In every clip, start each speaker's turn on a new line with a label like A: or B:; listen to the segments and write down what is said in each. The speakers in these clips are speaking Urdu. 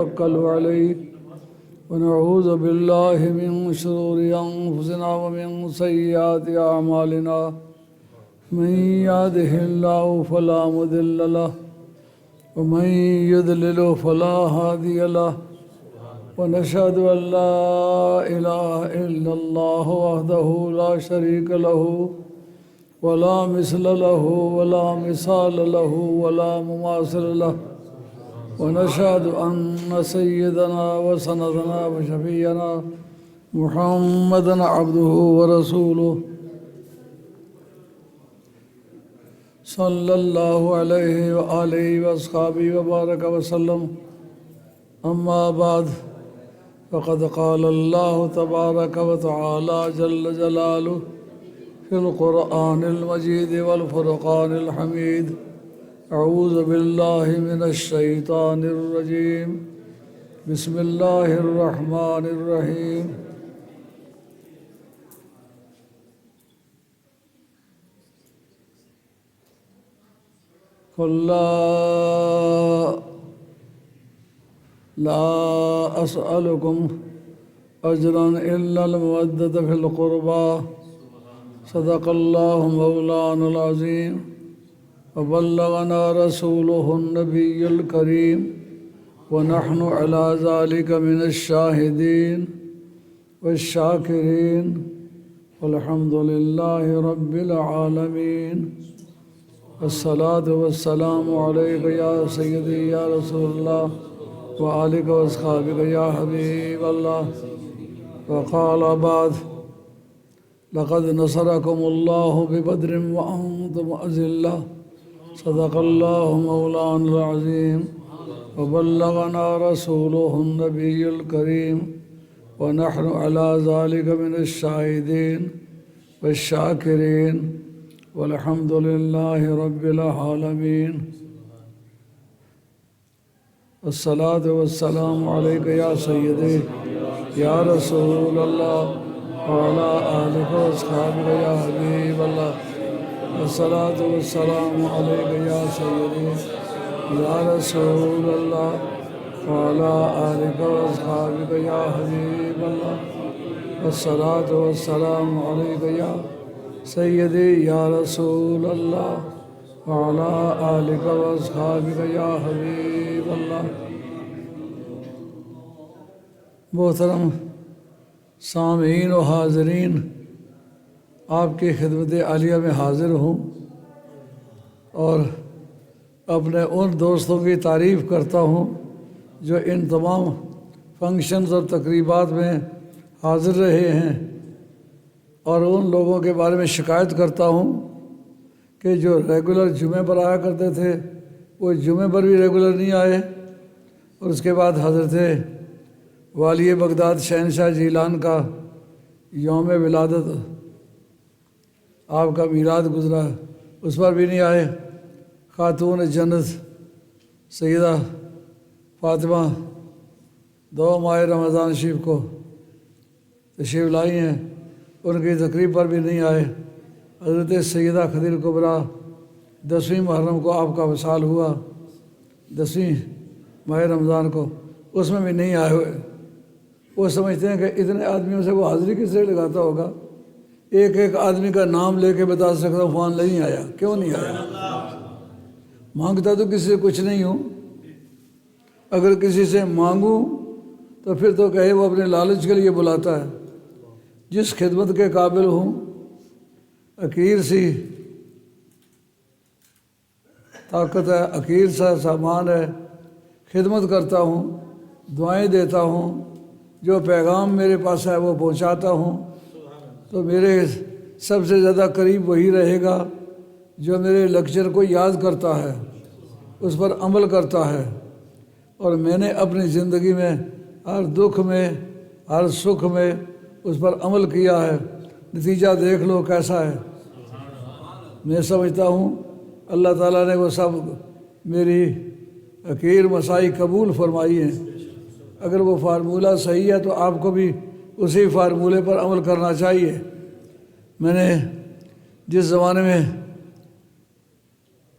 A: توكل عليه ونعوذ بالله من شرور أنفسنا ومن سيئات أعمالنا من يهده الله فلا مضل له ومن يضلل فلا هادي له ونشهد أن لا إله إلا الله وحده لا شريك له ولا مثل له ولا مثال له ولا مماثل له ونشهد أن سيدنا وسندنا وشفيعنا محمدا عبده ورسوله صلى الله عليه وآله وأصحابه وبارك وسلم أما بعد فقد قال الله تبارك وتعالى جل جلاله في القرآن المجيد والفرقان الحميد أعوذ بالله من الشيطان الرجيم بسم الله الرحمن الرحيم قل لا أسألكم أجرا إلا المودة في القربى صدق الله مولانا العظيم وبلغنا رسوله النبي الكريم ونحن على ذلك من الشاهدين والشاكرين والحمد لله رب العالمين الصلاة والسلام عليك يا سيدي يا رسول الله وآلك وأصحابك يا حبيب الله وقال بعد لقد نصركم الله ببدر وأنتم أذلة صدق الله مولانا العظيم وبلغنا رسوله النبي الكريم ونحن على ذلك من الشاهدين والشاكرين والحمد لله رب العالمين الصلاة والسلام عليك يا سيدي يا رسول الله وعلى آلك وأصحابك يا حبيب الله الصلاة والسلام عليك يا سيدي يا رسول الله وعلى آلك وأصحابك يا حبيب الله الصلاة والسلام عليك يا سيدي يا رسول الله وعلى آلك وأصحابك يا حبيب الله محترم سامعین و حاضرین، آپ کی خدمت عالیہ میں حاضر ہوں اور اپنے ان دوستوں کی تعریف کرتا ہوں جو ان تمام فنکشنز اور تقریبات میں حاضر رہے ہیں، اور ان لوگوں کے بارے میں شکایت کرتا ہوں کہ جو ریگولر جمعے پر آیا کرتے تھے وہ جمعے پر بھی ریگولر نہیں آئے، اور اس کے بعد حضرت والی بغداد شہنشاہ جیلان کا یوم ولادت، آپ کا میلاد گزرا، اس پر بھی نہیں آئے۔ خاتون جنت سیدہ فاطمہ 2 ماہ رمضان شریف کو تشریف لائی ہیں، ان کی تقریب پر بھی نہیں آئے۔ حضرت سیدہ خدیجہ کبریٰ 10ویں محرم کو آپ کا وصال ہوا، 10ویں ماہ رمضان کو، اس میں بھی نہیں آئے ہوئے۔ وہ سمجھتے ہیں کہ اتنے آدمیوں سے وہ حاضری کس سے لگاتا ہوگا، ایک ایک آدمی کا نام لے کے بتا سکتا ہوں فلان نہیں آیا، کیوں نہیں آیا؟ مانگتا تو کسی سے کچھ نہیں ہوں، اگر کسی سے مانگوں تو پھر تو کہے وہ اپنے لالچ کے لیے بلاتا ہے۔ جس خدمت کے قابل ہوں، حقیر سی طاقت ہے، حقیر سا سامان ہے، خدمت کرتا ہوں، دعائیں دیتا ہوں، جو پیغام میرے پاس ہے وہ پہنچاتا ہوں، تو میرے سب سے زیادہ قریب وہی رہے گا جو میرے لیکچر کو یاد کرتا ہے، اس پر عمل کرتا ہے۔ اور میں نے اپنی زندگی میں ہر دکھ میں ہر سکھ میں اس پر عمل کیا ہے، نتیجہ دیکھ لو کیسا ہے۔ میں سمجھتا ہوں اللہ تعالیٰ نے وہ سب میری حقیر مسائی قبول فرمائی ہیں۔ اگر وہ فارمولہ صحیح ہے تو آپ کو بھی اسی فارمولے پر عمل کرنا چاہیے۔ میں نے جس زمانے میں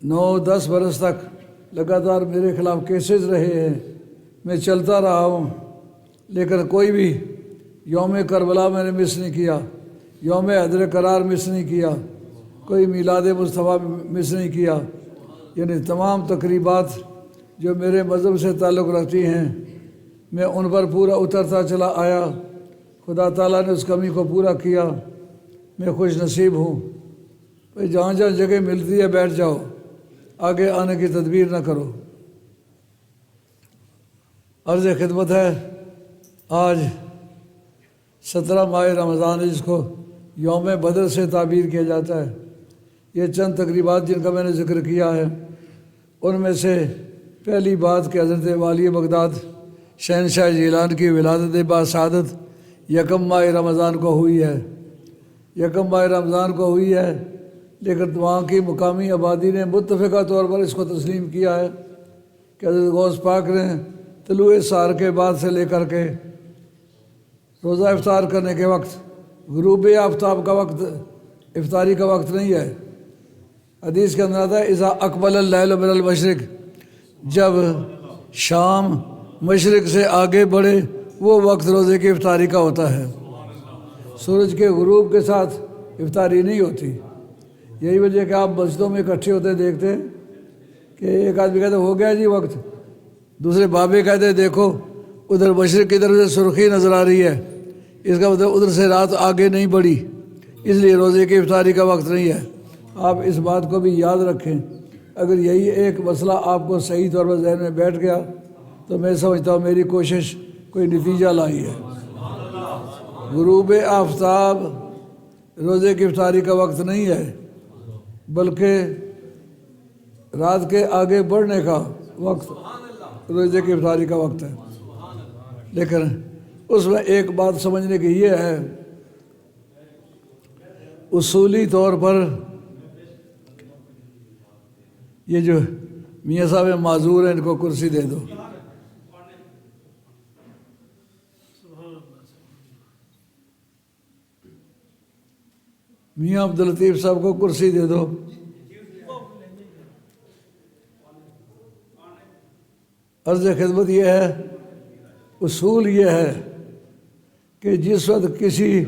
A: 9-10 برس تک لگاتار میرے خلاف کیسز رہے ہیں، میں چلتا رہا ہوں، لیکن کوئی بھی یوم کربلا میں نے مس نہیں کیا، یوم حیدر قرار مس نہیں کیا، کوئی میلاد مصطفیٰ مس نہیں کیا۔ یعنی تمام تقریبات جو میرے مذہب سے تعلق رکھتی ہیں میں ان پر پورا اترتا چلا آیا۔ خدا تعالیٰ نے اس کمی کو پورا کیا، میں خوش نصیب ہوں۔ بھائی جہاں جہاں جگہ ملتی ہے بیٹھ جاؤ، آگے آنے کی تدبیر نہ کرو۔ عرض خدمت ہے، آج 17 ماہ رمضان ہے، جس کو یوم بدر سے تعبیر کیا جاتا ہے۔ یہ چند تقریبات جن کا میں نے ذکر کیا ہے، ان میں سے پہلی بات کہ حضرت والی بغداد شہنشاہ جیلان کی ولادت باسعادت یکم ماہ رمضان کو ہوئی ہے، یکم ماہ رمضان کو ہوئی ہے، لیکن وہاں کی مقامی آبادی نے متفقہ طور پر اس کو تسلیم کیا ہے کہ حضرت غوث پاک نے طلوع سحر کے بعد سے لے کر کے روزہ افطار کرنے کے وقت، غروب آفتاب کا وقت افطاری کا وقت نہیں ہے۔ حدیث کے اندر آتا ہے اذا اقبل اللیل من المشرق، جب شام مشرق سے آگے بڑھے وہ وقت روزے کی افطاری کا ہوتا ہے، سورج کے غروب کے ساتھ افطاری نہیں ہوتی۔ یہی وجہ کہ آپ مسجدوں میں اکٹھے ہوتے دیکھتے ہیں کہ ایک آدمی کہتے ہو گیا جی وقت، دوسرے بابے کہتے دیکھو ادھر مشرق کی طرف سے سرخی نظر آ رہی ہے، اس کا مطلب ادھر سے رات آگے نہیں بڑھی، اس لیے روزے کی افطاری کا وقت نہیں ہے۔ آپ اس بات کو بھی یاد رکھیں۔ اگر یہی ایک مسئلہ آپ کو صحیح طور پر ذہن میں بیٹھ گیا تو میں سمجھتا ہوں میری کوشش کوئی نتیجہ لائی ہے۔ غروب آفتاب روزے کی افطاری کا وقت نہیں ہے، بلکہ رات کے آگے بڑھنے کا وقت روزے کی افطاری کا وقت ہے۔ لیکن اس میں ایک بات سمجھنے کی یہ ہے، اصولی طور پر یہ جو میاں صاحب معذور ہیں ان کو کرسی دے دو، میاں عبداللطیف صاحب کو کرسی دے دو۔ عرض خدمت یہ ہے، اصول یہ ہے کہ جس وقت کسی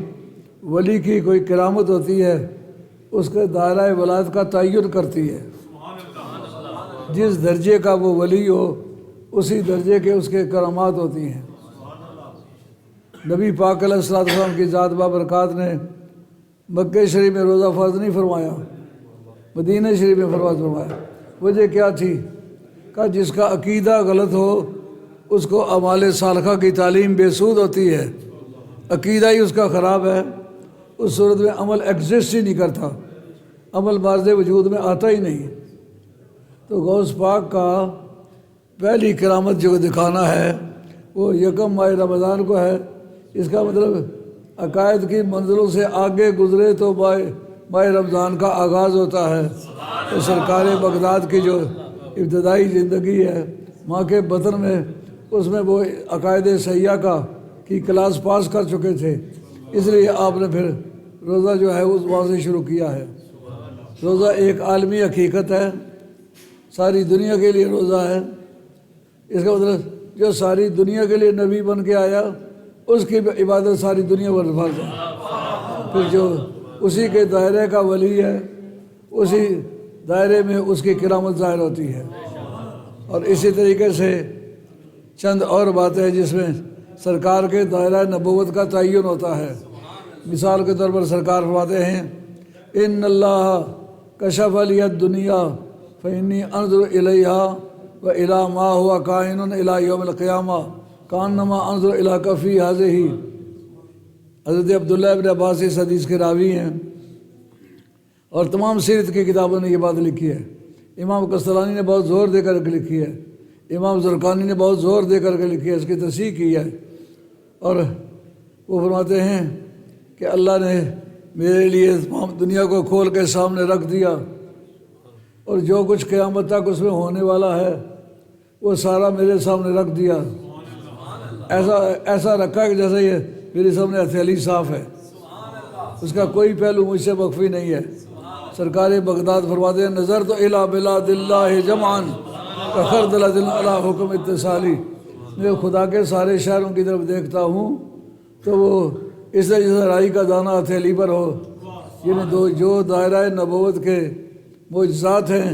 A: ولی کی کوئی کرامت ہوتی ہے اس کے دائرہ ولایت کا تعین کرتی ہے۔ جس درجے کا وہ ولی ہو اسی درجے کے اس کے کرامات ہوتی ہیں۔ نبی پاک علیہ السلام کی ذات بابرکات نے مکہ شریف میں روزہ فرض نہیں فرمایا، مدینہ شریف میں فرض فرمایا۔ وجہ کیا تھی؟ کہ جس کا عقیدہ غلط ہو اس کو اعمال صالحہ کی تعلیم بے سود ہوتی ہے۔ عقیدہ ہی اس کا خراب ہے، اس صورت میں عمل ایگزسٹ ہی نہیں کرتا، عمل مارز وجود میں آتا ہی نہیں۔ تو غوث پاک کا پہلی کرامت جو دکھانا ہے وہ یکم ماہ رمضان کو ہے۔ اس کا مطلب عقائد کی منزلوں سے آگے گزرے تو ماہ رمضان کا آغاز ہوتا ہے۔ تو سرکار بغداد کی جو ابتدائی زندگی ہے ماں کے بطن میں، اس میں وہ عقائد صحیحہ کی کلاس پاس کر چکے تھے، اس لیے آپ نے پھر روزہ جو ہے اس وہاں سے شروع کیا ہے۔ روزہ ایک عالمی حقیقت ہے، ساری دنیا کے لیے روزہ ہے۔ اس کا مطلب جو ساری دنیا کے لیے نبی بن کے آیا اس کی عبادت ساری دنیا پر فرض ہے۔ پھر جو اسی کے دائرے کا ولی ہے اسی دائرے میں اس کی کرامت ظاہر ہوتی ہے۔ اور اسی طریقے سے چند اور باتیں جس میں سرکار کے دائرہ نبوت کا تعین ہوتا ہے۔ مثال کے طور پر سرکار فرماتے ہیں ان اللہ کشف لی الدنیا فانی انظر الیہا و الی ما ہوا کائن الی یوم القیامہ کانما انظر الی کفی ہذہ۔ حضرت عبداللہ ابن عباس اس حدیث کے راوی ہیں اور تمام سیرت کی کتابوں نے یہ بات لکھی ہے۔ امام قسطلانی نے بہت زور دے کر کے لکھی ہے، امام زرقانی نے بہت زور دے کر کے لکھی ہے، اس کی تصحیح کی ہے۔ اور وہ فرماتے ہیں کہ اللہ نے میرے لیے تمام دنیا کو کھول کے سامنے رکھ دیا اور جو کچھ قیامت تک اس میں ہونے والا ہے وہ سارا میرے سامنے رکھ دیا، ایسا رکھا کہ جیسے یہ میرے سامنے ہتھیلی صاف ہے، اس کا کوئی پہلو مجھ سے مخفی نہیں ہے۔ سرکار بغداد فرماتے ہیں نظر تو الی بلاد اللہ جمعاً کخردلۃ علی حکم اتصالی۔ میں خدا کے سارے شہروں کی طرف دیکھتا ہوں تو وہ اس طرح جیسے رائی کا دانہ ہتھیلی پر ہو، یعنی جو دائرہ نبوت کے معجزات ہیں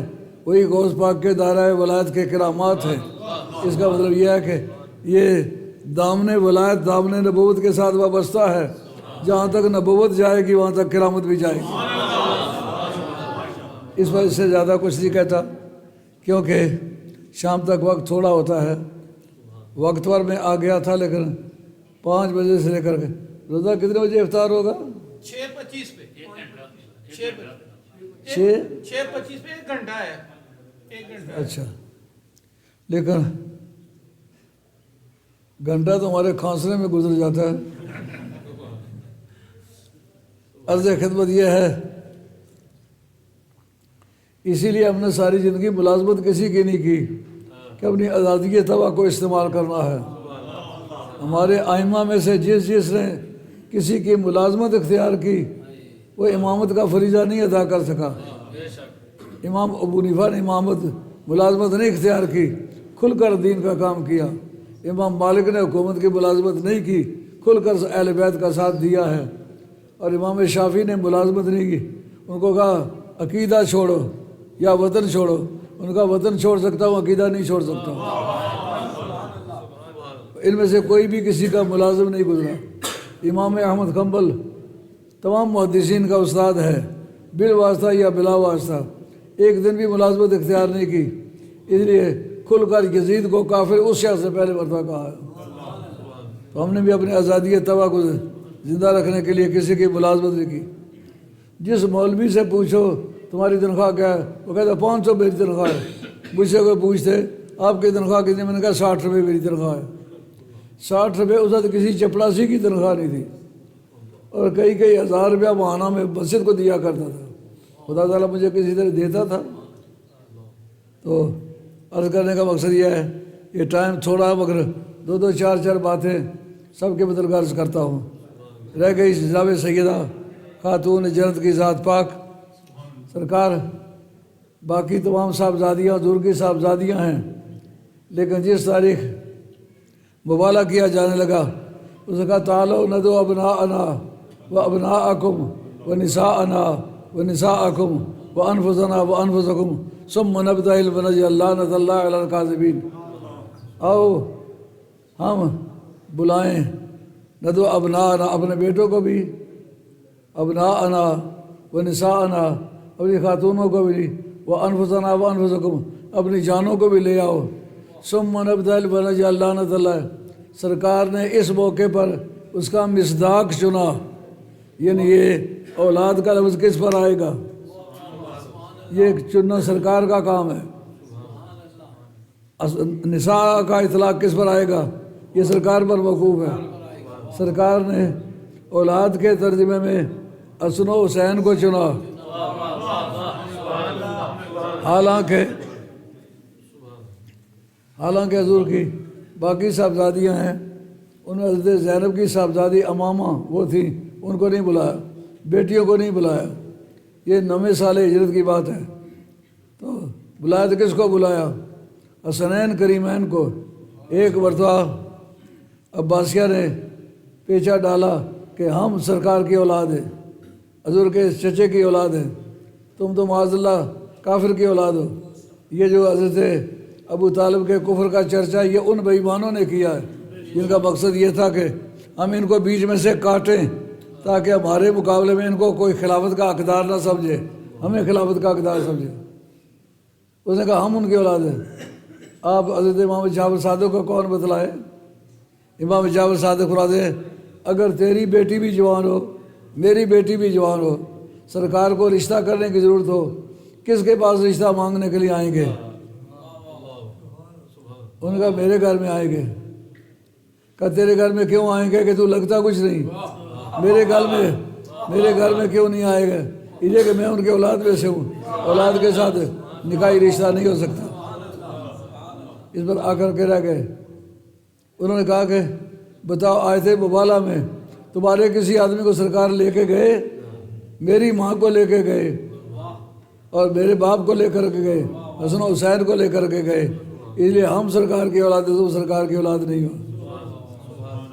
A: وہی غوث پاک کے دائرہ ولایت کے کرامات ہیں۔ اس کا مطلب یہ ہے کہ یہ دامن ولایت دامن نبوت کے ساتھ وابستہ ہے، جہاں تک نبوت جائے گی وہاں تک کرامت بھی جائے گی۔ اس وجہ سے زیادہ کچھ نہیں کہتا، کیونکہ شام تک وقت تھوڑا ہوتا ہے۔ وقت پر میں آ گیا تھا، لیکن 5 بجے سے لے کر کے روزہ کتنے بجے افطار ہوگا؟
B: 6:25 پہ 6:25 پہ 1 گھنٹہ ہے، 1 گھنٹہ۔
A: اچھا، لیکن گھنٹہ تو ہمارے کھانسنے میں گزر جاتا ہے۔ عرض خدمت یہ ہے، اسی لیے ہم نے ساری زندگی ملازمت کسی کی نہیں کی کہ اپنی آزادی طبع کو استعمال کرنا ہے۔ ہمارے ائمہ میں سے جس نے کسی کی ملازمت اختیار کی وہ امامت کا فریضہ نہیں ادا کر سکا۔ امام ابو حنیفہ نے ملازمت نہیں اختیار کی، کھل کر دین کا کام کیا۔ امام مالک نے حکومت کی ملازمت نہیں کی، کھل کر اہل بیت کا ساتھ دیا ہے۔ اور امام شافعی نے ملازمت نہیں کی، ان کو کہا عقیدہ چھوڑو یا وطن چھوڑو، ان کا وطن چھوڑ سکتا ہوں، عقیدہ نہیں چھوڑ سکتا ہوں۔ ان میں سے کوئی بھی کسی کا ملازم نہیں گزرا۔ امام احمد حنبل تمام محدثین کا استاد ہے، بالواسطہ یا بلا واسطہ، ایک دن بھی ملازمت اختیار نہیں کی، اس لیے کھل کر یزید کو کافر اس شخص سے پہلے مرتبہ کہا ہے۔ تو ہم نے بھی اپنی آزادی طبع کو زندہ رکھنے کے لیے کسی کی ملازمت نہیں کی۔ جس مولوی سے پوچھو تمہاری تنخواہ کیا ہے، وہ کہتا 500 میری تنخواہ ہے۔ مجھ سے کوئی پوچھتے آپ کی تنخواہ کتنی، میں نے کہا 60 روپے میری تنخواہ ہے۔ 60 روپے اس وقت کسی چپڑاسی کی تنخواہ نہیں تھی، اور کئی ہزار روپیہ ماہانہ میں مسجد کو دیا کرتا تھا۔ خدا تعالیٰ مجھے کسی طرح دیتا تھا۔ تو عرض کرنے کا مقصد یہ ہے، یہ ٹائم تھوڑا ہے، مگر 2 4 باتیں سب کے بدل عرض کرتا ہوں۔ رہ گئی جناب سیدہ خاتون جنت کی ذات پاک سرکار، باقی تمام صاحبزادیاں حضور کی صاحبزادیاں ہیں، لیکن جس تاریخ مبالغہ کیا جانے لگا، اس نے کہا تعالوا ندعو ابناءنا و ابناءکم و نساءنا و نساءکم و انفسنا و انفسکم ثم نبتہل ونجعل لعنۃ اللہ علی الکاذبین۔ آؤ ہم بلائیں ندعو ابناءنا، اپنے بیٹوں کو بھی، ابناءنا و نساءنا، اپنی خاتونوں کو بھی، و انفسنا و انفسکم، اپنی جانوں کو بھی لے آؤ۔ ثم نبتہل ونجعل لعنۃ اللہ، سرکار نے اس موقع پر اس کا مصداق چنا، یعنی یہ اولاد کا لفظ کس پر آئے گا، یہ چننا سرکار کا کام ہے۔ نساء کا اطلاق کس پر آئے گا، یہ سرکار پر موقوف ہے۔ سرکار نے اولاد کے ترجمے میں حسن و حسین کو چنا، حالانکہ حضور کی باقی صاحبزادیاں ہیں، ان میں حضرت زینب کی صاحبزادی امامہ وہ تھی، ان کو نہیں بلایا، بیٹیوں کو نہیں بلایا۔ یہ 9ویں سال ہجرت کی بات ہے، تو بلایا تو کس کو بلایا، حسنین کریمین کو۔ ایک مرتبہ عباسیہ نے پیچھا ڈالا کہ ہم سرکار کی اولاد ہیں، حضور کے چچے کی اولاد ہیں، تم تو معاذ اللہ کافر کی اولاد ہو۔ یہ جو حضرت ابو طالب کے کفر کا چرچا یہ ان بے ایمانوں نے کیا ہے، جن کا مقصد یہ تھا کہ ہم ان کو بیچ میں سے کاٹیں تاکہ ہمارے مقابلے میں ان کو کوئی خلافت کا حقدار نہ سمجھے، ہمیں خلافت کا حقدار سمجھے۔ اس نے کہا ہم ان کی اولاد ہیں۔ آپ حضرت امام جعفر صادق کو کون بتلائے؟ امام جعفر صادق فرماتے ہیں اگر تیری بیٹی بھی جوان ہو، میری بیٹی بھی جوان ہو، سرکار کو رشتہ کرنے کی ضرورت ہو، کس کے پاس رشتہ مانگنے کے لیے آئیں گے؟ ان کا میرے گھر میں آئیں گے۔ کہا تیرے گھر میں کیوں آئیں گے کہ تو لگتا کچھ نہیں، میرے گھر میں کیوں نہیں آئے گا، اس لیے کہ میں ان کے اولاد میں سے ہوں، اولاد کے ساتھ نکاحی رشتہ نہیں ہو سکتا۔ اس پر آ کر کے رہ گئے۔ انہوں نے کہا کہ بتاؤ آیت مبالغہ میں تمہارے کسی آدمی کو سرکار لے کے گئے، میری ماں کو لے کے گئے اور میرے باپ کو لے کر کے گئے، حسن و حسین کو لے کر کے گئے، اس لیے ہم سرکار کی اولاد ہیں، تم سرکار کی اولاد نہیں ہو۔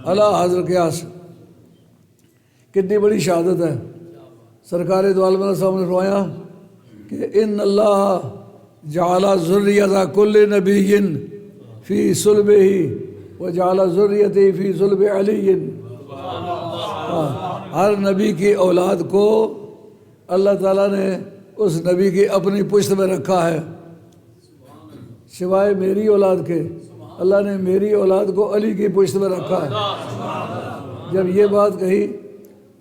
A: اللہ حضر قیاس، کتنی بڑی شہادت ہے۔ سرکار دو عالم علیہ السلام نے فرمایا کہ ان اللہ جعل ذریۃ کل نبی فی صلبہ وجعل ذریتہ فی صلب علی۔ ہر نبی کی اولاد کو اللہ تعالیٰ نے اس نبی کی اپنی پشت میں رکھا ہے، سوائے میری اولاد کے۔ اللہ نے میری اولاد کو علی کی پشت میں رکھا ہے۔ جب یہ بات کہی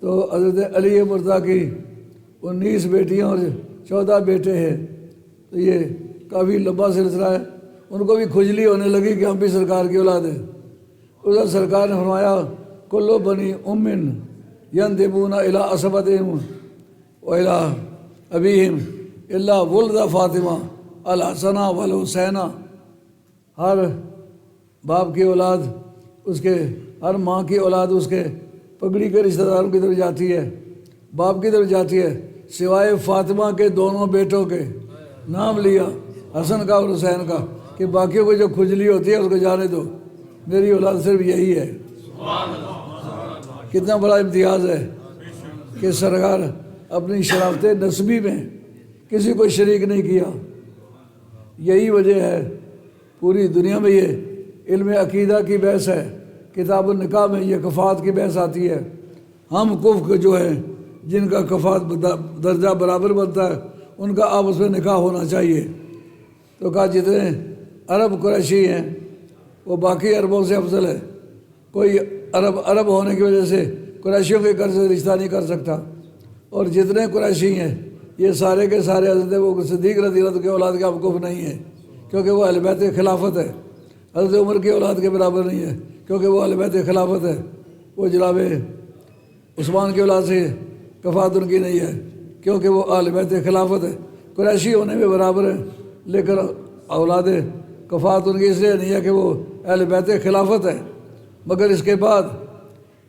A: تو حضرت علی مرتضیٰ کی 19 بیٹیاں اور 14 بیٹے ہیں، تو یہ کافی لمبا سلسلہ ہے۔ ان کو بھی کھجلی ہونے لگی کہ ہم بھی سرکار کی اولاد ہیں۔ ادھر سرکار نے فرمایا کلو بنی امن ینتمون الی عصبتہم والی ابیہم الا ولد فاطمہ الحسن والحسین۔ ہر باپ کی اولاد اس کے، ہر ماں کی اولاد اس کے پگڑی کے رشتہ داروں کی طرف جاتی ہے، باپ کی طرف جاتی ہے، سوائے فاطمہ کے دونوں بیٹوں کے۔ نام لیا حسن کا اور حسین کا کہ باقیوں کو جو کھجلی ہوتی ہے اس کو جانے دو، میری اولاد صرف یہی ہے۔ کتنا بڑا امتیاز ہے کہ سرکار اپنی شرافت نسبی میں کسی کو شریک نہیں کیا۔ یہی وجہ ہے پوری دنیا میں یہ علم عقیدہ کی بحث ہے، کتاب النکاح میں یہ کفات کی بحث آتی ہے۔ ہم کفر جو ہیں جن کا کفات درجہ برابر بنتا ہے ان کا آپس میں نکاح ہونا چاہیے۔ تو کہا جتنے عرب قریشی ہیں وہ باقی عربوں سے افضل ہے، کوئی عرب ہونے کی وجہ سے قریشیوں کے گھر سے رشتہ نہیں کر سکتا، اور جتنے قریشی ہیں یہ سارے کے سارے حضرت وہ صدیق رضی اللہ عنہ کے اولاد کے ہم کفر نہیں ہیں، کیونکہ وہ اہل بیت خلافت ہے۔ حضرت عمر کی اولاد کے برابر نہیں ہے کیونکہ وہ اہل بیت خلافت ہے۔ وہ جناب عثمان کی اولاد سے کفات ان کی نہیں ہے کیونکہ وہ اہل بیت خلافت ہے۔ قریشی ہونے میں برابر ہے لیکن اولاد کفات ان کی اس لیے نہیں ہے کہ وہ اہل بیت خلافت ہے۔ مگر اس کے بعد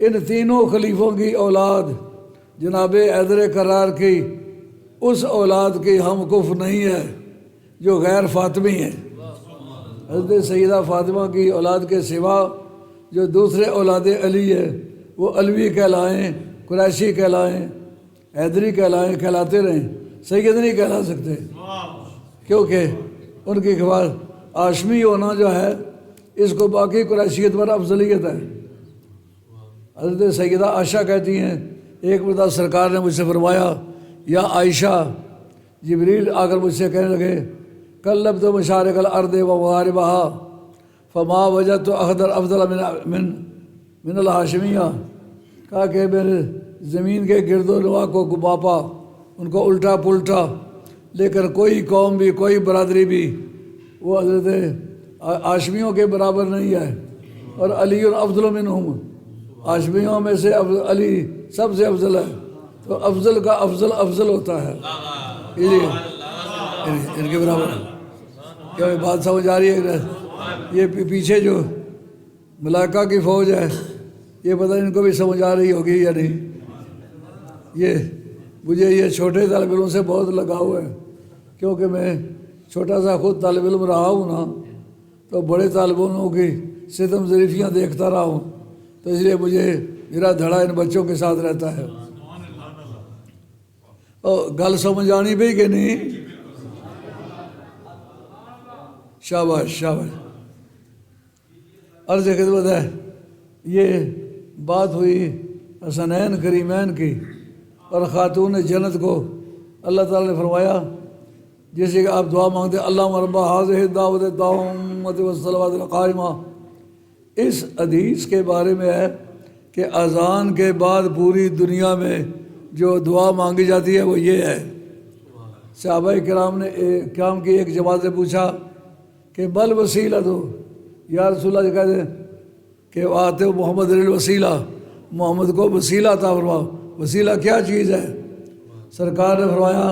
A: ان تینوں خلیفوں کی اولاد جناب حیدر کرار کی اس اولاد کی ہم کفر نہیں ہے جو غیر فاطمی ہے۔ حضرت سیدہ فاطمہ کی اولاد کے سوا جو دوسرے اولاد علی ہے وہ علوی کہلائیں، قریشی کہلائیں، حیدری کہلائیں، کہلاتے رہیں، سید نہیں کہلا سکتے، کیونکہ ان کی خبر ہاشمی ہونا جو ہے اس کو باقی قریشیت پر افضلیت ہے۔ حضرت سیدہ عائشہ کہتی ہیں ایک مرتبہ سرکار نے مجھ سے فرمایا یا عائشہ، جبریل آ کر مجھ سے کہنے لگے قلبت مشارق الارض و مغاربہا فما وجدت اخضر افضل من الہاشمیہ۔ کہا کہ میرے زمین کے گرد و نواح کو گپاپا، ان کو الٹا پلٹا، لیکن کوئی قوم بھی کوئی برادری بھی وہ حضرت ہاشمیوں کے برابر نہیں ہے، اور علی افضل منہم، ہاشمیوں میں سے علی سب سے افضل ہے، تو افضل کا افضل افضل ہوتا ہے، اس لیے ان کے برابر ہے۔ کیا بات سمجھ آ رہی ہے؟ یہ پیچھے جو ملائکہ کی فوج ہے یہ پتہ نہیں ان کو بھی سمجھ آ رہی ہوگی یا نہیں۔ یہ مجھے یہ چھوٹے طالب علموں سے بہت لگاؤ ہے، کیونکہ میں چھوٹا سا خود طالب علم رہا ہوں نا، تو بڑے طالب علموں کی ستم ظریفیاں دیکھتا رہا ہوں، تو اس لیے مجھے میرا دھڑا ان بچوں کے ساتھ رہتا ہے۔ اور گل سمجھ آنی بھی کہ نہیں؟ شاباش شاباش۔ عرض خدمت ہے، یہ بات ہوئی حسنین کریمین کی، اور خاتون جنت کو اللہ تعالیٰ نے فرمایا جیسے کہ آپ دعا مانگتے ہیں اللہم رب ہذہ الدعوۃ التامۃ والصلوۃ القائمہ، اس حدیث کے بارے میں ہے کہ اذان کے بعد پوری دنیا میں جو دعا مانگی جاتی ہے وہ یہ ہے۔ صحابہ کرام نے کرام کی ایک جماعت سے پوچھا کہ بل وسیلہ دو، یا رسول اللہ کہتے ہیں کہ آتے ہو محمد الوسیلہ، محمد کو وسیلہ عطا فرماؤ۔ وسیلہ کیا چیز ہے؟ سرکار نے فرمایا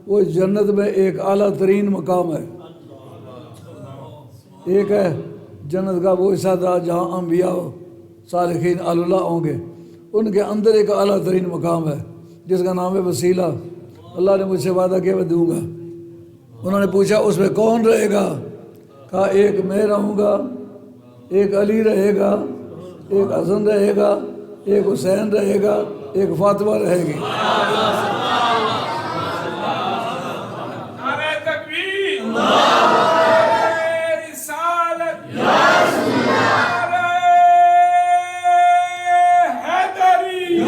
A: وہ جنت میں ایک اعلیٰ ترین مقام ہے۔ ایک ہے جنت کا وہ حصہ تھا جہاں انبیاء صالحین اللہ ہوں گے، ان کے اندر ایک اعلیٰ ترین مقام ہے جس کا نام ہے وسیلہ۔ اللہ نے مجھ سے وعدہ کیا میں دوں گا۔ انہوں نے پوچھا اس میں کون رہے گا؟ کہا ایک میں رہوں گا، ایک علی رہے گا، ایک حسن رہے گا، ایک حسین رہے گا، ایک فاطمہ رہے گی۔
B: نعرہ تکبیر، نعرہ رسالت، نعرہ حیدری،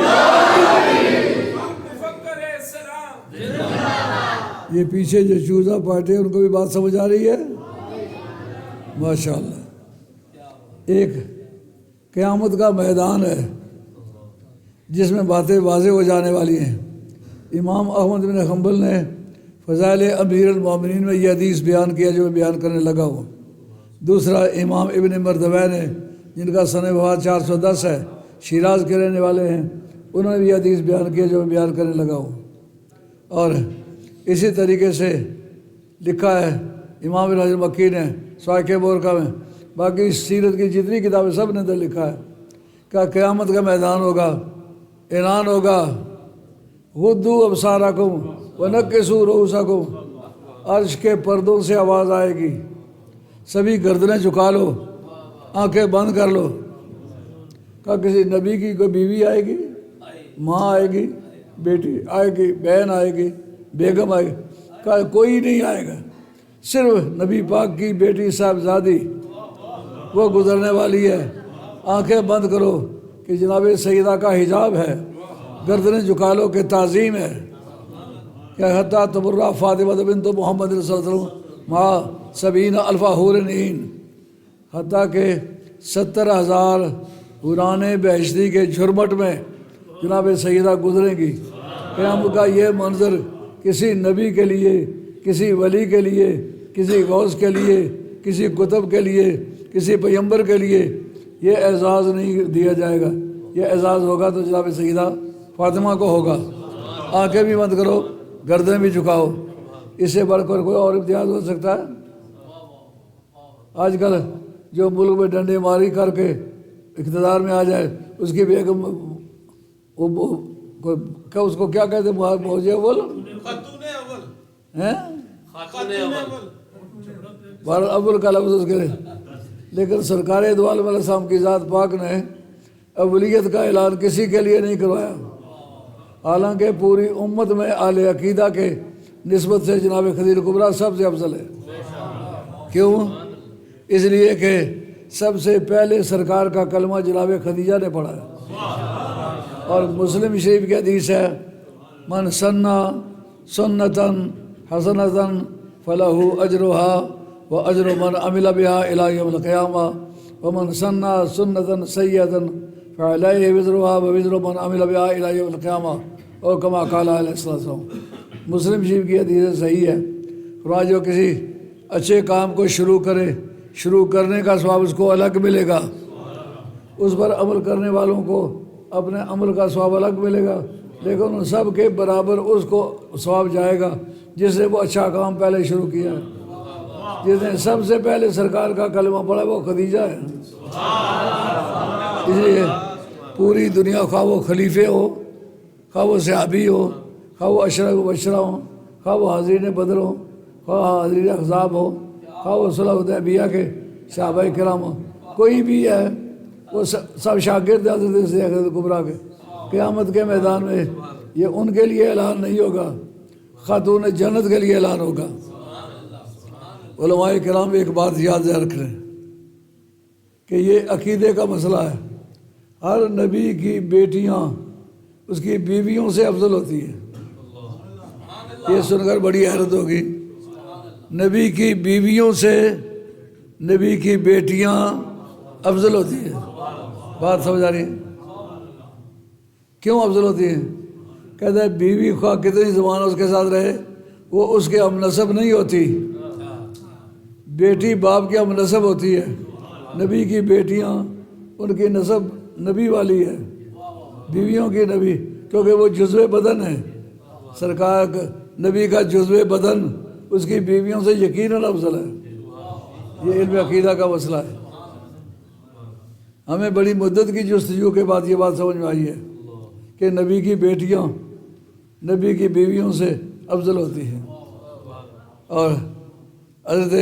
B: مفکر اسلام۔
A: یہ پیچھے جو چوزہ پارٹی ہے ان کو بھی بات سمجھ آ رہی ہے؟ ماشاءاللہ۔ ایک قیامت کا میدان ہے جس میں باتیں واضح ہو جانے والی ہیں۔ امام احمد بن حنبل نے فضائل امیر المومنین میں یہ حدیث بیان کیا جو میں بیان کرنے لگا ہوں۔ دوسرا امام ابن مردویہ نے، جن کا سنِ وفات 410 ہے، شیراز کے رہنے والے ہیں، انہوں نے بھی یہ حدیث بیان کیا جو میں بیان کرنے لگا ہوں۔ اور اسی طریقے سے لکھا ہے امام ابن حجر مکی نے سواقِ بورقہ میں، باقی سیرت کی جتنی کتابیں سب نے اندر لکھا ہے کہ قیامت کا میدان ہوگا، اعلان ہوگا، غضوا ابصارکم ونکسوا رؤوسکم، عرش کے پردوں سے آواز آئے گی، سبھی گردنیں جھکا لو، آنکھیں بند کر لو۔ کہا کسی نبی کی کوئی بیوی آئے گی، ماں آئے گی، بیٹی آئے گی، بہن آئے گی، بیگم آئے گی؟ کہا کوئی نہیں آئے گا، صرف نبی پاک کی بیٹی صاحبزادی وہ گزرنے والی ہے۔ آنکھیں بند کرو کہ جناب سیدہ کا حجاب ہے، گردنیں جھکا لو کہ تعظیم ہے۔ کہ حتیٰ تبرہ فاطمہ بنت محمد صلی اللہ علیہ وسلم مع 70,000 حور عین، حتیٰ کہ 70,000 حوران بہشتی کے جھرمٹ میں جناب سیدہ گزریں گی۔ قیامت کا یہ منظر کسی نبی کے لیے، کسی ولی کے لیے، کسی غوث کے لیے، کسی کتب کے لیے، کسی پیغمبر کے لیے یہ اعزاز نہیں دیا جائے گا۔ یہ اعزاز ہوگا تو جناب سیدہ فاطمہ کو ہوگا۔ آنکھیں بھی بند کرو، گردن بھی جھکاؤ، اس سے بڑھ کر کوئی اور امتیاز ہو سکتا ہے؟ آج کل جو ملک میں ڈنڈے ماری کر کے اقتدار میں آ جائے، اس کی بیگم اس کو کیا کہتے ہیں؟ موجے اول
B: خاتون اول،
A: ہیں،
B: خاتون اول،
A: بہرحال اول کا لفظ اس کے لیے۔ لیکن سرکار دو عالم علیہ السلام کی ذات پاک نے اولیت کا اعلان کسی کے لیے نہیں کروایا، حالانکہ پوری امت میں اہل عقیدہ کے نسبت سے جناب خدیجہ کبریٰ سب سے افضل ہے۔ کیوں؟ اس لیے کہ سب سے پہلے سرکار کا کلمہ جناب خدیجہ نے پڑھا ہے۔ اور مسلم شریف کی حدیث ہے، من سنّا سنتاً حسنتاً فلہ اجرہا و اجر من عمل بہا الی یوم القیامہ ومن سنّا سنتاً سیئۃً فعلیہ وزرہا و وزر من عمل بہا الی یوم القیامہ اور کما قال علیہ السلام۔ مسلم شریف کی حدیث صحیح ہے۔ فرمایا جو کسی اچھے کام کو شروع کرے، شروع کرنے کا ثواب اس کو الگ ملے گا، اس پر عمل کرنے والوں کو اپنے عمل کا ثواب الگ ملے گا، لیکن ان سب کے برابر اس کو ثواب جائے گا جس نے وہ اچھا کام پہلے شروع کیا ہے۔ جس نے سب سے پہلے سرکار کا کلمہ پڑھا وہ خدیجہ ہے۔ اس لیے پوری دنیا، خواہ وہ خلیفے ہو، خواہ وہ صحابی ہو، خواہ وہ عشرہ مبشرہ ہوں، خواہ وہ حاضرین بدر ہوں، خواہ حاضرین احزاب ہو، خواہ وہ صلح حدیبیہ کے صحابہ کرام ہوں، کوئی بھی ہے، وہ سب شاگرد حضرت خدیجہ کبریٰ کے۔ قیامت کے میدان میں یہ ان کے لیے اعلان نہیں ہوگا، خاتون جنت کے لیے اعلان ہوگا۔ علماء کرام ایک بات یاد رکھ لیں کہ یہ عقیدے کا مسئلہ ہے۔ ہر نبی کی بیٹیاں اس کی بیویوں سے افضل ہوتی ہیں۔ یہ سن کر بڑی حیرت ہوگی، نبی کی بیویوں سے نبی کی بیٹیاں افضل ہوتی ہیں۔ بات سمجھ آ رہی ہے؟ کیوں افضل ہوتی ہیں؟ کہتا ہے بیوی خواہ کتنی زمانہ اس کے ساتھ رہے، وہ اس کے ہم نسب نہیں ہوتی، بیٹی باپ کے ہم نسب ہوتی ہے۔ نبی کی بیٹیاں ان کی نسب نبی والی ہے، بیویوں کی نبی، کیونکہ وہ جزو بدن ہے۔ سرکار نبی کا جزو بدن اس کی بیویوں سے یقیناً افضل ہے۔ یہ علم عقیدہ کا مسئلہ ہے۔ ہمیں بڑی مدت کی جستجو کے بعد یہ بات سمجھ میں آئی ہے کہ نبی کی بیٹیاں نبی کی بیویوں سے افضل ہوتی ہیں۔ اور حضرت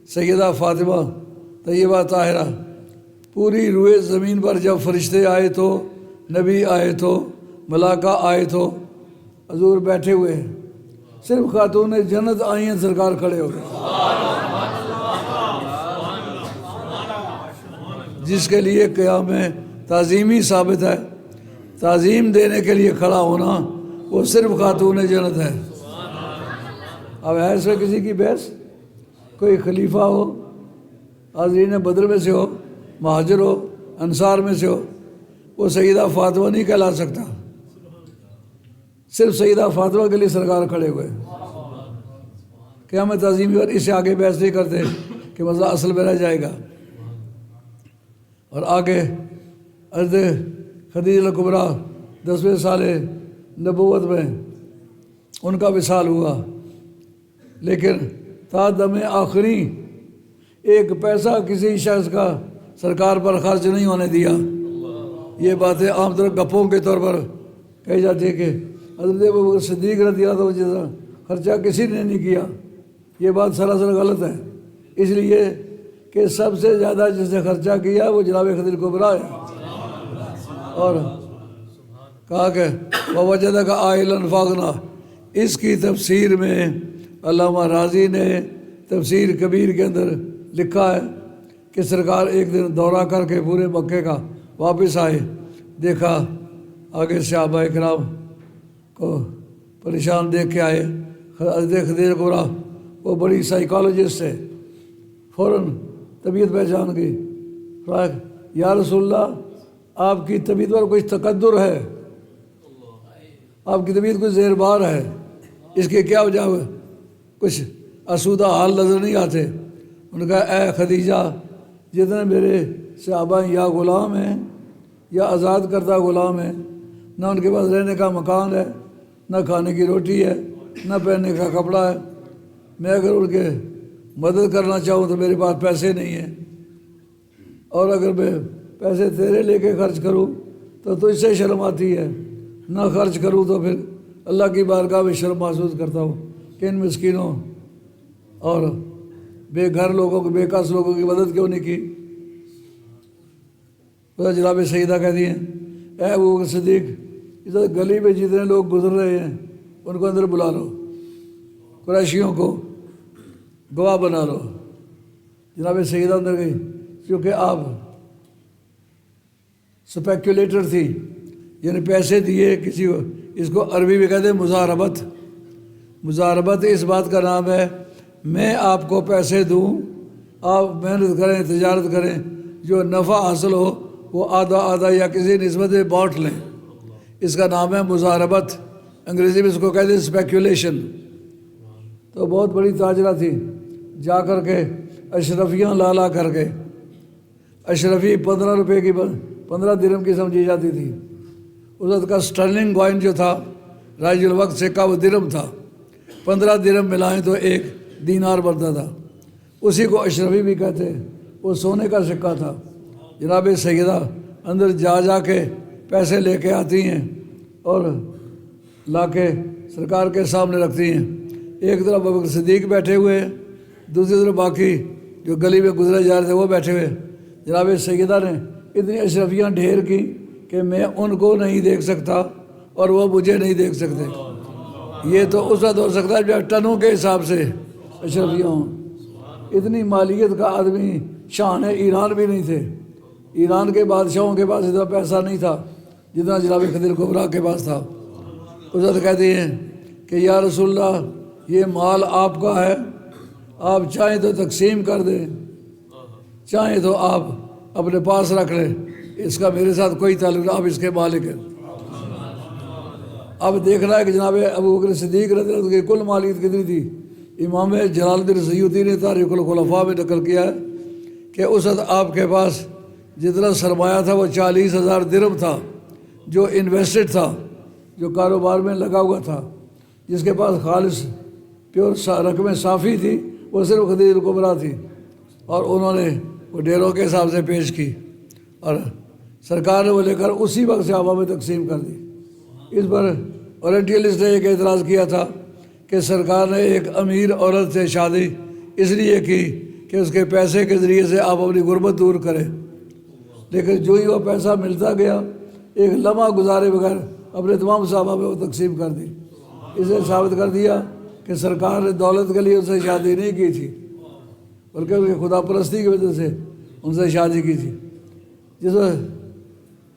A: سیدہ فاطمہ طیبہ طاہرہ، پوری روئے زمین پر جب فرشتے آئے تو، نبی آئے تو، ملائکہ آئے تو، حضور بیٹھے ہوئے ہیں، صرف خاتون جنت آئی ہیں، سرکار کھڑے ہو گئے، جس کے لیے قیام تعظیمی ثابت ہے۔ تعظیم دینے کے لیے کھڑا ہونا وہ صرف خاتون جنت ہے۔ اب ہے اس میں کسی کی بحث؟ کوئی خلیفہ ہو، حاضرین بدر میں سے ہو، مہاجر ہو، انصار میں سے ہو، وہ سیدہ فاطمہ نہیں کہلا سکتا۔ صرف سیدہ فاطمہ کے لیے سرکار کھڑے ہوئے۔ قیامت تعظیمی اور اس سے آگے بحث نہیں کرتے کہ مسئلہ اصل میں رہ جائے گا۔ اور آگے حضرت خدیجہ کبریٰ 10ویں سال نبوت میں ان کا وصال ہوا، لیکن تا دم آخری ایک پیسہ کسی شخص کا سرکار پر خرچ نہیں ہونے دیا۔ یہ باتیں عام طور گپوں کے طور پر کہی جاتی ہے کہ حضرت ابوبکر صدیق رضی اللہ عنہ جیسا خرچہ کسی نے نہیں کیا۔ یہ بات سراسر غلط ہے، اس لیے کہ سب سے زیادہ جس نے خرچہ کیا وہ جناب خدیجہ کبریٰ ہے۔ اور کہا کہ وَوَجَدَكَ عَائِلًا فَأَغْنَىٰ، اس کی تفسیر میں علامہ راضی نے تفسیر کبیر کے اندر لکھا ہے کہ سرکار ایک دن دورہ کر کے پورے مکے کا واپس آئے، دیکھا آگے صحابہ کرام کو پریشان دیکھ کے آئے۔ حضرت خدیجہ کبریٰ وہ بڑی سائیکالوجسٹ ہے، فوراً طبیعت پہچان گئی۔ یا رسول اللہ، آپ کی طبیعت پر کچھ تقدر ہے، آپ کی طبیعت کچھ زیر بار ہے، اس کی کیا وجہ ہے؟ کچھ آسودہ حال نظر نہیں آتے۔ ان نے کہا اے خدیجہ، جتنے میرے صحابہ یا غلام ہیں یا آزاد کردہ غلام ہیں، نہ ان کے پاس رہنے کا مکان ہے، نہ کھانے کی روٹی ہے، نہ پہننے کا کپڑا ہے۔ میں اگر ان کے مدد کرنا چاہوں تو میرے پاس پیسے نہیں ہیں، اور اگر میں پیسے تیرے لے کے خرچ کروں تو تجھ سے شرم آتی ہے، نہ خرچ کروں تو پھر اللہ کی بارگاہ میں شرم محسوس کرتا ہوں کہ ان مسکینوں اور بے گھر لوگوں کو، بے کس لوگوں کی مدد کیوں نہیں کی۔ جناب سیدہ کہتی ہیں اے ابوبکر صدیق، ادھر گلی میں جتنے لوگ گزر رہے ہیں ان کو اندر بلا لو، قریشیوں کو گواہ بنا لو۔ جناب سیدہ اندر گئی، کیونکہ آپ سپیکولیٹر تھی، یعنی پیسے دیے کسی کو، اس کو عربی میں کہتے ہیں مزاربت۔ مزاربت اس بات کا نام ہے میں آپ کو پیسے دوں، آپ محنت کریں، تجارت کریں، جو نفع حاصل ہو وہ آدھا آدھا یا کسی نسبت میں بانٹ لیں، اس کا نام ہے مزاربت۔ انگریزی میں اس کو کہتے ہیں اسپیکولیشن۔ تو بہت بڑی تاجرہ تھی، جا کر کے اشرفیاں لا کر کے، اشرفی 15 روپے کی 15 درہم کی سمجھی جاتی تھی۔ اس وقت کا سٹرلنگ کوائن جو تھا رائج الوقت سکہ وہ درہم تھا، 15 درہم ملائیں تو 1 دینار بنتا تھا، اسی کو اشرفی بھی کہتے ہیں، وہ سونے کا سکہ تھا۔ جناب سیدہ اندر جا کے پیسے لے کے آتی ہیں اور لا کے سرکار کے سامنے رکھتی ہیں۔ ایک طرف ابوبکر صدیق بیٹھے ہوئے، دوسری طرف باقی جو گلی میں گزرے جا رہے تھے وہ بیٹھے ہوئے۔ جناب سیدہ نے اتنی اشرفیاں ڈھیر کی کہ میں ان کو نہیں دیکھ سکتا اور وہ مجھے نہیں دیکھ سکتے۔ یہ تو اس وقت ہو سکتا ہے جب ٹنوں کے حساب سے اشرفیاں ہوں۔ اتنی مالیت کا آدمی شان ایران بھی نہیں تھے، ایران کے بادشاہوں کے پاس اتنا پیسہ نہیں تھا جتنا جناب خدیجہ کبریٰ کے پاس تھا۔ اس وقت کہتی ہیں کہ یا رسول اللہ، یہ مال آپ کا ہے، آپ چاہیں تو تقسیم کر دیں، چاہیں تو آپ اپنے پاس رکھ لیں، اس کا میرے ساتھ کوئی تعلق نہیں، آپ اس کے مالک ہیں۔ اب دیکھنا ہے کہ جناب ابوبکر صدیق رضی اللہ عنہ کی کل مالیت کتنی تھی۔ امام جلال الدین سیوطی نے تاریخ الخلفاء میں نقل کیا ہے کہ اس وقت آپ کے پاس جتنا سرمایہ تھا وہ 40,000 درہم تھا، جو انویسٹڈ تھا، جو کاروبار میں لگا ہوا تھا۔ جس کے پاس خالص پیور رقم صافی تھی وہ صرف خدیجہ کبریٰ تھی، اور انہوں نے وہ ڈیروں کے حساب سے پیش کی، اور سرکار نے وہ لے کر اسی وقت صحابہ میں تقسیم کر دی۔ اس پر اورینٹیلسٹ نے ایک اعتراض کیا تھا کہ سرکار نے ایک امیر عورت سے شادی اس لیے کی کہ کہ اس کے پیسے کے ذریعے سے آپ اپنی غربت دور کریں، لیکن جو ہی وہ پیسہ ملتا گیا ایک لمحہ گزارے بغیر اپنے تمام صحابہ میں وہ تقسیم کر دی۔ اسے ثابت کر دیا کہ سرکار نے دولت کے لیے ان سے شادی نہیں کی تھی، بلکہ ان کی خدا پرستی کی وجہ سے ان سے شادی کی تھی۔ جس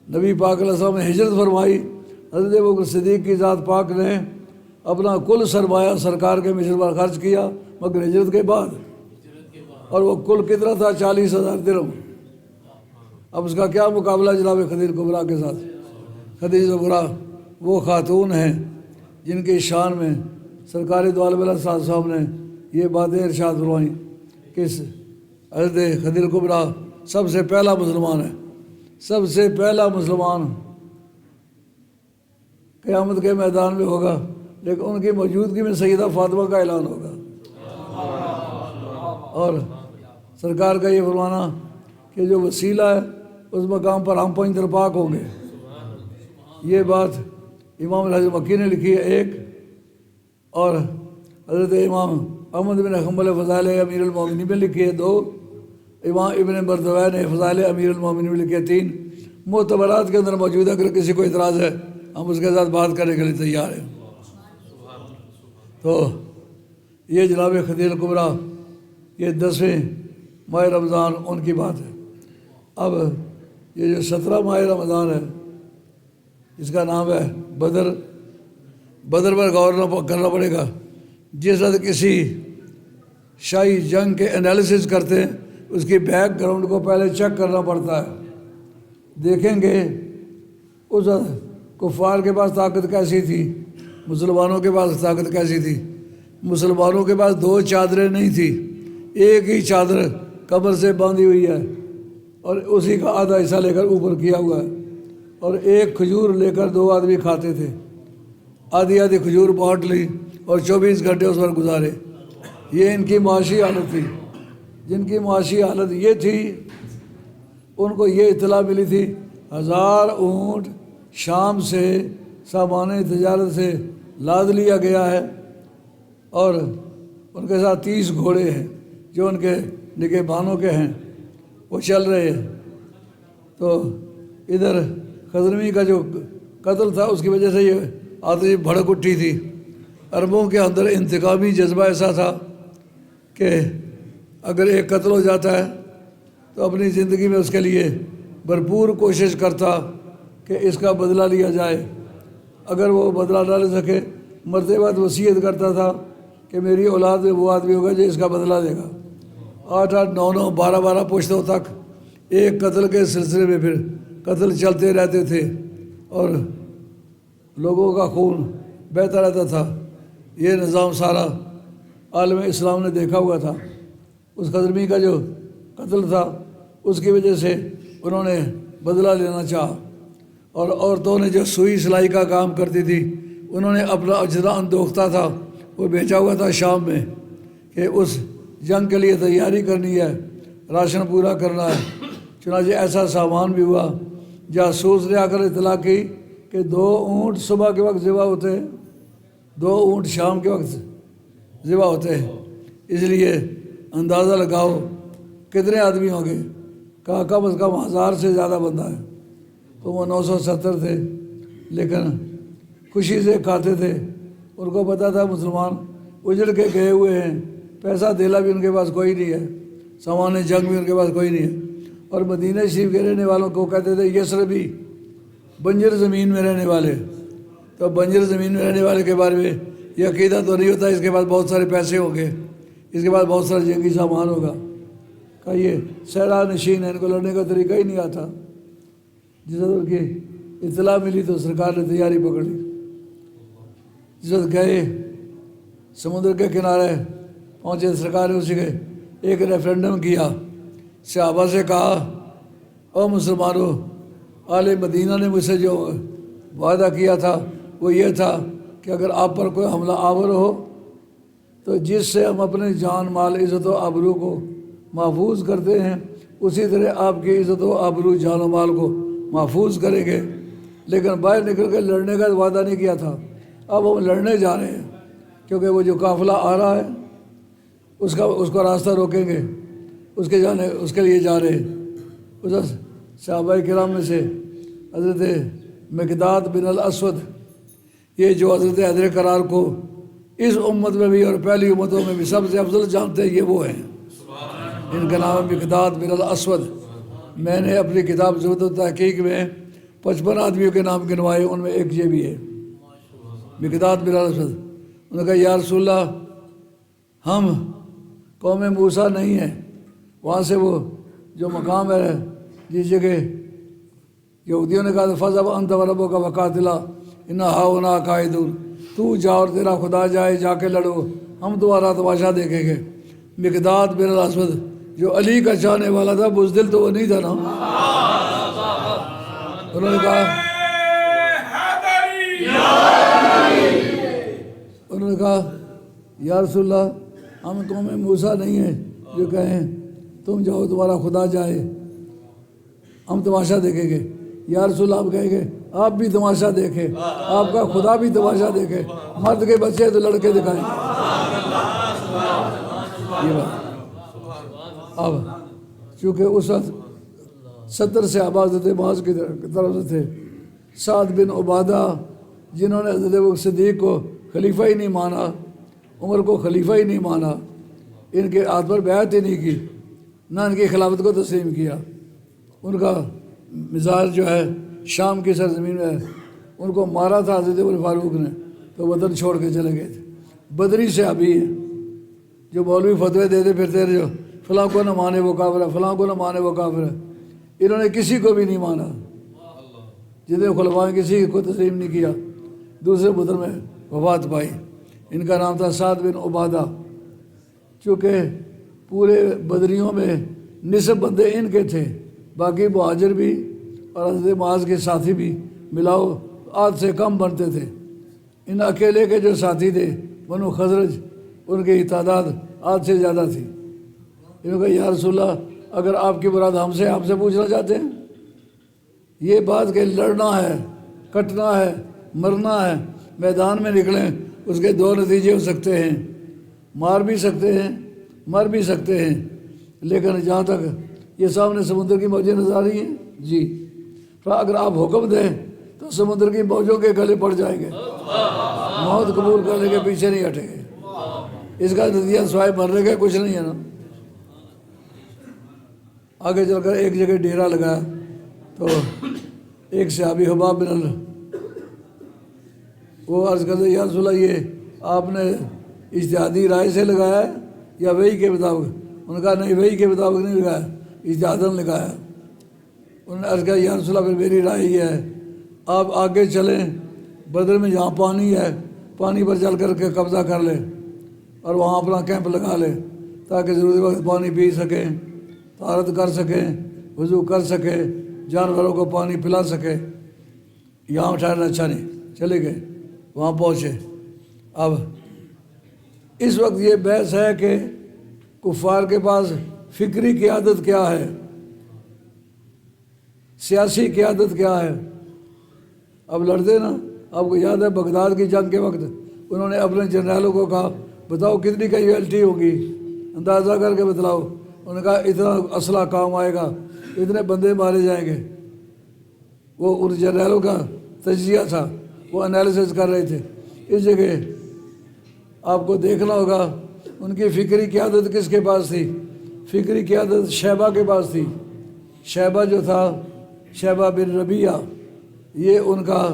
A: نبی پاک علیہ السلام نے ہجرت فرمائی، حضرت ابوبکر صدیق کی ذات پاک نے اپنا کل سرمایہ سرکار کے مشن پر خرچ کیا، مگر ہجرت کے بعد، اور وہ کل کتنا تھا؟ 40,000 درہم۔ اب اس کا کیا مقابلہ جناب خدیجہ کبریٰ کے ساتھ؟ خدیجہ کبریٰ وہ خاتون ہیں جن کی شان میں سرکار دو عالم علیہ السلام نے یہ باتیں ارشاد فرمائیں کہ حضرت خدیجہ کبریٰ سب سے پہلا مسلمان ہے، سب سے پہلا مسلمان قیامت کے میدان میں ہوگا، لیکن ان کی موجودگی میں سیدہ فاطمہ کا اعلان ہوگا۔ اور سرکار کا یہ فرمانا کہ جو وسیلہ ہے اس مقام پر ہم پنج پاک ہوں گے، یہ بات امام الحج مکی نے لکھی ہے ایک، اور حضرت امام احمد بن حنبل فضائل امیر المومنین میں لکھی ہے 2، امام ابن مردویہ نے فضائل امیر المومنین میں لکھی ہے 3۔ معتبرات کے اندر موجود ہے، اگر کسی کو اعتراض ہے ہم اس کے ساتھ بات کرنے کے لیے تیار ہیں۔ تو یہ جناب خدیجہ کبریٰ یہ 10ویں ماہ رمضان ان کی بات ہے۔ اب یہ جو 17 ماہ رمضان ہے اس کا نام ہے بدر۔ بدر پر غور کرنا پڑے گا۔ جس وقت کسی شاہی جنگ کے انالیسس کرتے ہیں اس کی بیک گراؤنڈ کو پہلے چیک کرنا پڑتا ہے، دیکھیں گے اس وقت کفار کے پاس طاقت کیسی تھی، مسلمانوں کے پاس طاقت کیسی تھی۔ مسلمانوں کے پاس 2 چادریں نہیں تھی، ایک ہی چادر کمر سے باندھی ہوئی ہے اور اسی کا آدھا حصہ لے کر اوپر کیا ہوا ہے، اور ایک کھجور لے کر 2 آدمی کھاتے تھے، آدھی آدھی کھجور بانٹ لی اور 24 گھنٹے اس پر گزارے۔ یہ ان کی معاشی حالت تھی۔ جن کی معاشی حالت یہ تھی ان کو یہ اطلاع ملی تھی 1000 اونٹ شام سے سامان تجارت سے لاد لیا گیا ہے، اور ان کے ساتھ 30 گھوڑے ہیں جو ان کے نگہبانوں کے ہیں، وہ چل رہے ہیں۔ تو ادھر خزرمی کا جو قتل تھا اس کی وجہ سے یہ آتش بھڑک اٹھی تھی۔ عربوں کے اندر انتقامی جذبہ ایسا تھا کہ اگر ایک قتل ہو جاتا ہے تو اپنی زندگی میں اس کے لیے بھرپور کوشش کرتا کہ اس کا بدلہ لیا جائے۔ اگر وہ بدلہ نہ لے سکے مرتے بعد وصیت کرتا تھا کہ میری اولاد میں وہ آدمی ہوگا جو اس کا بدلہ دے گا۔ 8-8 9-9 12-12 پشتوں تک ایک قتل کے سلسلے میں پھر قتل چلتے رہتے تھے اور لوگوں کا خون بہتا رہتا تھا۔ یہ نظام سارا عالم اسلام نے دیکھا ہوا تھا۔ اس خزرمی کا جو قتل تھا اس کی وجہ سے انہوں نے بدلہ لینا چاہا، اور عورتوں نے جو سوئی سلائی کا کام کرتی تھی انہوں نے اپنا اجزا اندوختہ تھا وہ بیچا ہوا تھا شام میں کہ اس جنگ کے لیے تیاری کرنی ہے، راشن پورا کرنا ہے۔ چنانچہ ایسا سامان بھی ہوا، جاسوس نے آ کر اطلاع کی کہ 2 اونٹ صبح کے وقت ذبح ہوتے ہیں، 2 اونٹ شام کے وقت ذبح ہوتے ہیں، اس لیے اندازہ لگاؤ کتنے آدمی ہوں گے۔ کہا کم از کم 1000 سے زیادہ بندہ ہے۔ تو وہ 970 تھے، لیکن خوشی سے کھاتے تھے۔ ان کو پتہ تھا مسلمان اجڑ کے گئے ہوئے ہیں، پیسہ دھیلا بھی ان کے پاس کوئی نہیں ہے، سامان جنگ بھی ان کے پاس کوئی نہیں ہے۔ اور مدینہ شریف کے رہنے والوں کو کہتے تھے یثربی، بنجر زمین میں رہنے والے۔ تو بنجر زمین میں رہنے والے کے بارے میں یہ عقیدہ تو نہیں ہوتا اس کے پاس بہت سارے پیسے ہوں گے، اس کے پاس بہت سارا جنگی سامان ہوگا۔ کہا یہ صحرا نشین ہے، ان کو لڑنے کا طریقہ ہی نہیں آتا۔ جس وقت ان کی اطلاع ملی تو سرکار نے تیاری پکڑ لی۔ جس وقت گئے سمندر کے کنارے پہنچے، سرکار نے اسی کے ایک ریفرینڈم کیا، صحابہ سے کہا او مسلمانوں، آل مدینہ نے مجھ سے جو وعدہ کیا تھا وہ یہ تھا کہ اگر آپ پر کوئی حملہ آور ہو تو جس سے ہم اپنے جان مال عزت و آبرو کو محفوظ کرتے ہیں اسی طرح آپ کی عزت و آبرو جان و مال کو محفوظ کریں گے، لیکن باہر نکل کے لڑنے کا وعدہ نہیں کیا تھا۔ اب ہم لڑنے جا رہے ہیں کیونکہ وہ جو قافلہ آ رہا ہے اس کو راستہ روکیں گے۔ اس کے لیے جا رہے۔ اس صحابہ کرام میں سے حضرت مقداد بن الاسود، یہ جو حضرت حیدر کرار کو اس امت میں بھی اور پہلی امتوں میں بھی سب سے افضل جانتے ہیں، یہ وہ ہیں۔ ان کا نام ہے مقداد بن الاسود۔ میں نے اپنی کتاب ضبط التحقیق میں 55 آدمیوں کے نام گنوائے، ان میں ایک یہ بھی ہے، مقداد بن الاسود۔ انہوں نے کہا یا رسول اللہ، ہم قوم موسیٰ نہیں ہیں، وہاں سے وہ جو مقام ہے جس جگہ یہودیوں نے کہا فَذْهَبْ أَنْتَ وَرَبُّكَ فَقَاتِلَا إِنَّا هَاهُنَا قَاعِدُونَ، تو جا اور تیرا خدا جائے، جا کے لڑو، ہم تمہارا تماشا دیکھیں گے۔ مقداد بن الاسود جو علی کا چاہنے والا تھا، بزدل تو وہ نہیں تھا نا۔ انہوں نے کہا یا رسول اللہ، ہم قوم موسیٰ نہیں ہیں جو کہیں تم جاؤ تمہارا خدا جائے، ہم تماشا دیکھیں گے۔ یا رسول اللہ، آپ کہیں گے آپ بھی تماشا دیکھیں، آپ کا خدا بھی تماشا دیکھے، مرد کے بچے تو لڑکے دکھائیں۔ یہ بات اب چونکہ اس وقت 70 صحابہ حضرت معاذ کی طرف سے تھے، سعد بن عبادہ جنہوں نے حضرت صدیق کو خلیفہ ہی نہیں مانا، عمر کو خلیفہ ہی نہیں مانا، ان کے ہاتھ پر بیعت ہی نہیں کی، نہ ان کی خلافت کو تسلیم کیا۔ ان کا مزاج جو ہے شام کی سرزمین میں ہے، ان کو مارا تھا حضرت عمر فاروق نے تو وطن چھوڑ کے چلے گئے تھے۔ بدری صحابی ہیں جو مولوی فتوے دیتے پھرتے رہے، جو فلاں کو نہ مانے وہ کافر ہے، فلاں کو نہ مانے وہ کافر ہے، انہوں نے کسی کو بھی نہیں مانا، جتنے خلفاء کسی کو تسلیم نہیں کیا، دوسرے بدر میں وفات پائی۔ ان کا نام تھا سعد بن عبادہ۔ چونکہ پورے بدریوں میں نصف بندے ان کے تھے، باقی مہاجر بھی اور حضرت معاذ کے ساتھی بھی ملاؤ آدھ سے کم بنتے تھے۔ ان اکیلے کے جو ساتھی تھے بنو خزرج، ان کی تعداد آدھ سے زیادہ تھی۔ انہوں نے کہا یا رسول اللہ، اگر آپ کی مراد ہم سے، آپ سے پوچھنا چاہتے ہیں، یہ بات کہ لڑنا ہے، کٹنا ہے، مرنا ہے، میدان میں نکلیں، اس کے دو نتیجے ہو سکتے ہیں، مار بھی سکتے ہیں، مر بھی سکتے ہیں، لیکن جہاں تک یہ سامنے سمندر کی موجیں نظر آ رہی ہیں جی، اگر آپ حکم دیں تو سمندر کی موجوں کے گلے پڑ جائیں گے، موت قبول کرنے کے پیچھے نہیں ہٹیں گے۔ اس کا نتیجہ سوائے مرنے کا کچھ نہیں ہے نا۔ آگے چل کر ایک جگہ ڈیرا لگایا تو ایک صحابی حباب بن وہ عرض کرتے یا رسول اللہ، یہ آپ نے اجتہادی رائے سے لگایا ہے یا وحی کے مطابق؟ انہوں نے کہا نہیں، وحی کے مطابق نہیں لگایا، اجتہاداً لگایا۔ انہوں نے عرض کیا یا رسول اللہ، پھر میری رائے یہ ہے آپ آگے چلیں، بدر میں جہاں پانی ہے پانی پر چل کر کے قبضہ کر لیں اور وہاں اپنا کیمپ لگا لیں تاکہ ضروری وقت پانی پی سکیں، طہارت کر سکیں، وضو کر سکیں، جانوروں کو پانی پلا سکیں۔ یہاں ٹھہرنا اچھا نہیں، چلے گئے، وہاں پہنچے۔ اب اس وقت یہ بحث ہے کہ کفار کے پاس فکری قیادت کیا ہے، سیاسی قیادت کیا ہے۔ اب لڑتے نا، آپ کو یاد ہے بغداد کی جنگ کے وقت انہوں نے اپنے جنرلوں کو کہا بتاؤ کتنی کیجویلٹی ہوگی، اندازہ کر کے بتلاؤ۔ انہوں نے کہا اتنا اسلحہ کام آئے گا، اتنے بندے مارے جائیں گے۔ وہ ان جنرلوں کا تجزیہ تھا، وہ انالیسس کر رہے تھے۔ اس جگہ آپ کو دیکھنا ہوگا ان کی فکری قیادت کس کے پاس تھی۔ فکری قیادت شیبہ کے پاس تھی۔ شیبہ جو تھا، شیبہ بن ربیعہ، یہ ان کا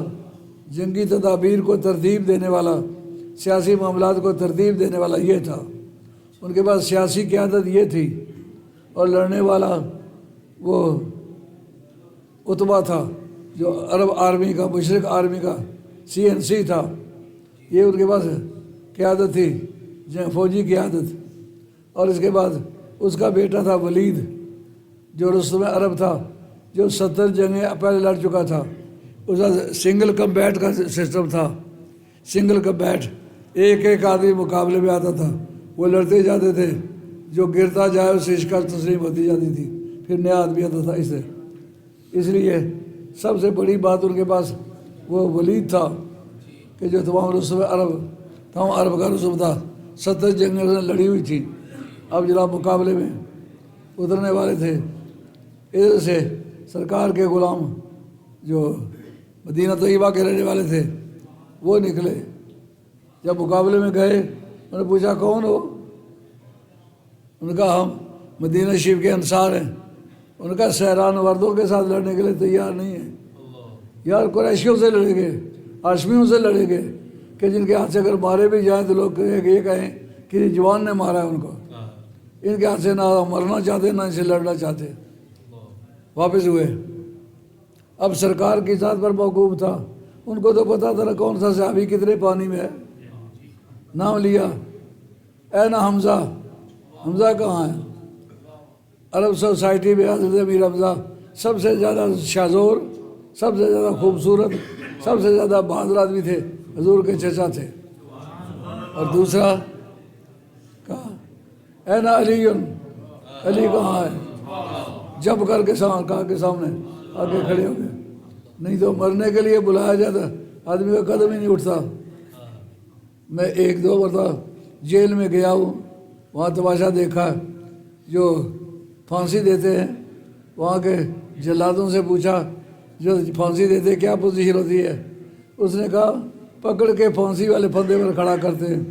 A: جنگی تدابیر کو ترتیب دینے والا، سیاسی معاملات کو ترتیب دینے والا یہ تھا۔ ان کے پاس سیاسی قیادت یہ تھی، اور لڑنے والا وہ عتبہ تھا جو عرب آرمی کا، مشرق آرمی کا CNC تھا۔ یہ ان کے پاس قیادت تھی، فوجی قیادت۔ اور اس کے بعد اس کا بیٹا تھا ولید جو رستم عرب تھا، جو 70 جنگیں پہلے لڑ چکا تھا۔ اس کا سنگل کمبیٹ کا سسٹم تھا، سنگل کمبیٹ، ایک ایک آدمی مقابلے میں آتا تھا، وہ لڑتے جاتے تھے، جو گرتا جائے اس سے شکست تسلیم ہوتی جاتی تھی، پھر نیا آدمی آتا تھا۔ اس لیے سب سے بڑی بات ان کے پاس وہ ولید تھا کہ جو تمام رسوم عرب کا رسوم تھا، 70 جنگیں اس نے لڑی ہوئی تھیں۔ اب جناب مقابلے میں اترنے والے تھے، ادھر سے سرکار کے غلام جو مدینہ طیبہ کے رہنے والے تھے وہ نکلے۔ جب مقابلے میں گئے انہوں نے پوچھا کون ہو؟ انہوں نے کہا ہم مدینہ شریف کے انصار ہیں۔ انہوں نے کہا سیران وردوں کے ساتھ لڑنے کے لیے تیار نہیں ہیں، یار قریشیوں سے لڑیں گے، ہاشمیوں سے لڑیں گے کہ جن کے ہاتھ سے اگر مارے بھی جائیں تو لوگ یہ کہیں کہ جوان نے مارا ہے ان کو، ان کے ہاتھ سے نہ مرنا چاہتے نہ ان سے لڑنا چاہتے۔ واپس ہوئے۔ اب سرکار کی ذات پر موقوف تھا، ان کو تو پتا تھا کون سا صحابی کتنے پانی میں ہے۔ نام لیا، اے نا حمزہ، حمزہ کہاں ہے؟ عرب سوسائٹی میں حضرت امیر حمزہ سب سے زیادہ شاذور، سب سے زیادہ خوبصورت، سب سے زیادہ بہادر آدمی تھے، حضور کے چچا تھے۔ اور دوسرا کہا اے نا علی، علی کہاں ہے؟ جب کر کے کہا کے سامنے آگے کھڑے ہو گئے، نہیں تو مرنے کے لیے بلایا جاتا آدمی کا قدم ہی نہیں اٹھتا۔ میں ایک دو مرتبہ جیل میں گیا ہوں، وہاں تماشا دیکھا، جو پھانسی دیتے ہیں وہاں کے جلادوں سے پوچھا جو پھانسی دیتے کیا پوزیشن ہوتی ہے؟ اس نے کہا پکڑ کے پھانسی والے پھندے پر کھڑا کرتے ہیں،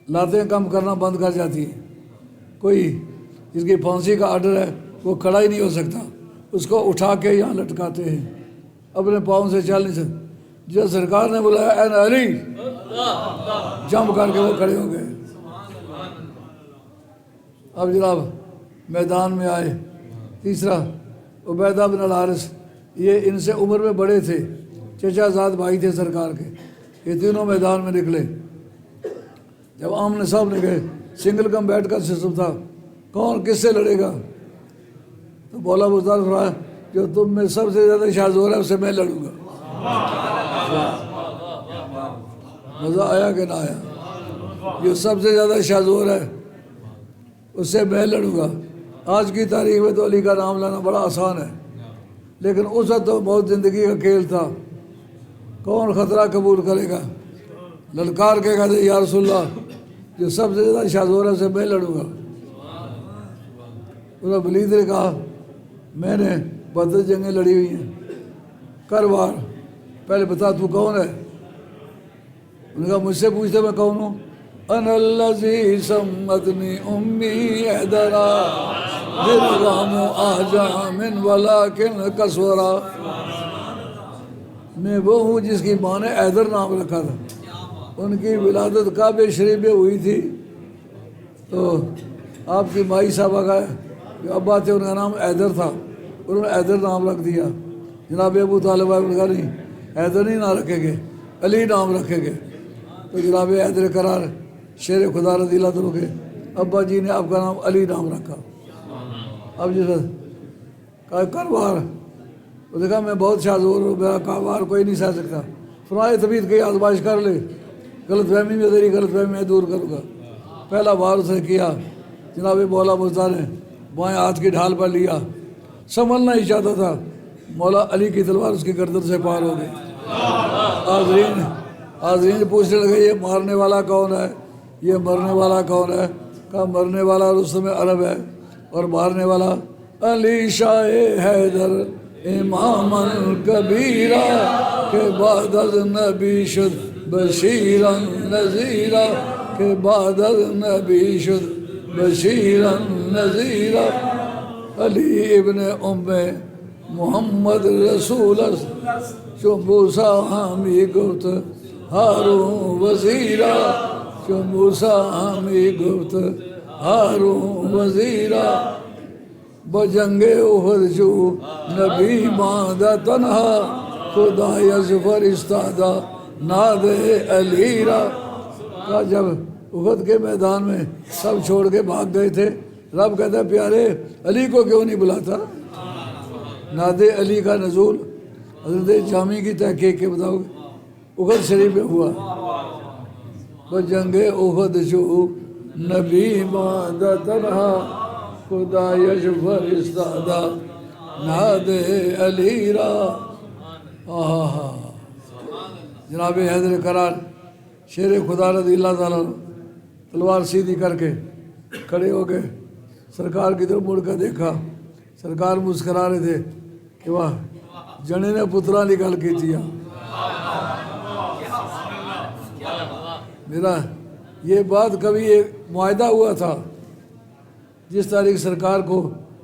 A: لاتیں کم کرنا بند کر جاتی ہیں۔ کوئی جس کی پھانسی کا آرڈر ہے وہ کھڑا ہی نہیں ہو سکتا، اس کو اٹھا کے یہاں لٹکاتے ہیں، اپنے پاؤں سے چل نہیں سکتے۔ جو سرکار نے بلایا اے نا علی، جمپ کر کے وہ کھڑے ہو گئے۔ اب جناب میدان میں آئے۔ تیسرا عبیدہ بن الحارث، یہ ان سے عمر میں بڑے تھے، چچا زاد بھائی تھے سرکار کے۔ یہ تینوں میدان میں نکلے۔ جب آمنے سامنے گئے، سنگل کم بیٹھ کا سسٹم تھا، کون کس سے لڑے گا؟ تو بولا بزرگ فرمایا جو تم میں سب سے زیادہ شاذور ہے اس سے میں لڑوں گا۔ مزہ آیا کہ نہ آیا؟ جو سب سے زیادہ شاذور ہے اس سے میں لڑوں گا۔ آج کی تاریخ میں تو علی کا نام لینا بڑا آسان ہے، لیکن اس وقت تو بہت زندگی کا کھیل تھا۔ کون خطرہ قبول کرے گا؟ للکار کے کہتے یا رسول اللہ جو سب سے زیادہ شاذور ہے اسے میں لڑوں گا۔ انہوں نے ولید نے کہا میں نے بدر جنگیں لڑی ہوئی ہیں، کر وار، پہلے بتا تو کون ہے؟ انہوں نے کہا مجھ سے پوچھتے میں کون ہوں؟ انا الذی سمتنی امی حیدرا درغام آجا من ولیکن کسورا، میں وہ ہوں جس کی ماں نے حیدر نام رکھا تھا۔ ان کی ولادت کعبہ شریف میں ہوئی تھی، تو آپ کی مائی صاحبہ کا جو ابا تھے ان کا نام حیدر تھا، انہوں نے حیدر نام رکھ دیا۔ جناب ابو طالب نے کہا نہیں حیدر نہیں نام رکھیں گے، علی نام رکھیں گے۔ تو جناب حیدر قرار شیر خدا رضی اللہ عنہ کے ابا جی نے آپ کا نام علی نام رکھا۔ اب جس کہا کاروبار، اس نے کہا میں بہت شاذور ہوں، میرا کاروبار کوئی نہیں سہ سکتا۔ فرمایا طبیعت کی آزمائش کر لے، غلط فہمی میں تیری غلط فہمی میں دور کروں گا۔ پہلا بار اس نے کیا، جناب مولا مزدار نے بائیں ہاتھ کی ڈھال پر لیا، سنبھلنا ہی چاہتا تھا، مولا علی کی تلوار اس کی گردن سے پار ہو گئی۔ حاضرین پوچھنے لگے یہ مارنے والا کون ہے، یہ مرنے والا کون ہے؟ کہا مرنے والا رستم عرب ہے اور مارنے والا علی شاہ حیدر امام کبیرہ کے بعد از نبی شد بشیرا نذیرا، کے بعد از نبی شد بشیرا نذیرا، علی ابن ام محمد رسول چو موسیٰ ہمی گفت ہارون وزیرا، چو موسیٰ ہمی گفت ہارون وزیرا، بجنگ احد جو نبی ماندہ تنہا، خدا یز فرستادہ ناد علی را۔ کہا جب احد کے میدان میں سب چھوڑ کے بھاگ گئے تھے، رب کہتا ہے پیارے علی کو کیوں نہیں بلاتا؟ ناد علی کا نزول حضرت جامی کی تحقیق کے بتاؤ احد شریف میں ہوا۔ بجنگ احد جو نبی ماندہ تنہا، خدا یش فرستادہ ناد علی را۔ جناب حیدر قرار شیر خدا رضی اللہ تعالیٰ تلوار سیدھی کر کے کھڑے ہو گئے، سرکار کی طرف مڑ کر دیکھا، سرکار مسکرا رہے تھے کہ واہ جنے نے پترا نکال کی دیا۔ میرا یہ بات کبھی ایک معاہدہ ہوا تھا، جس تاریخ سرکار کو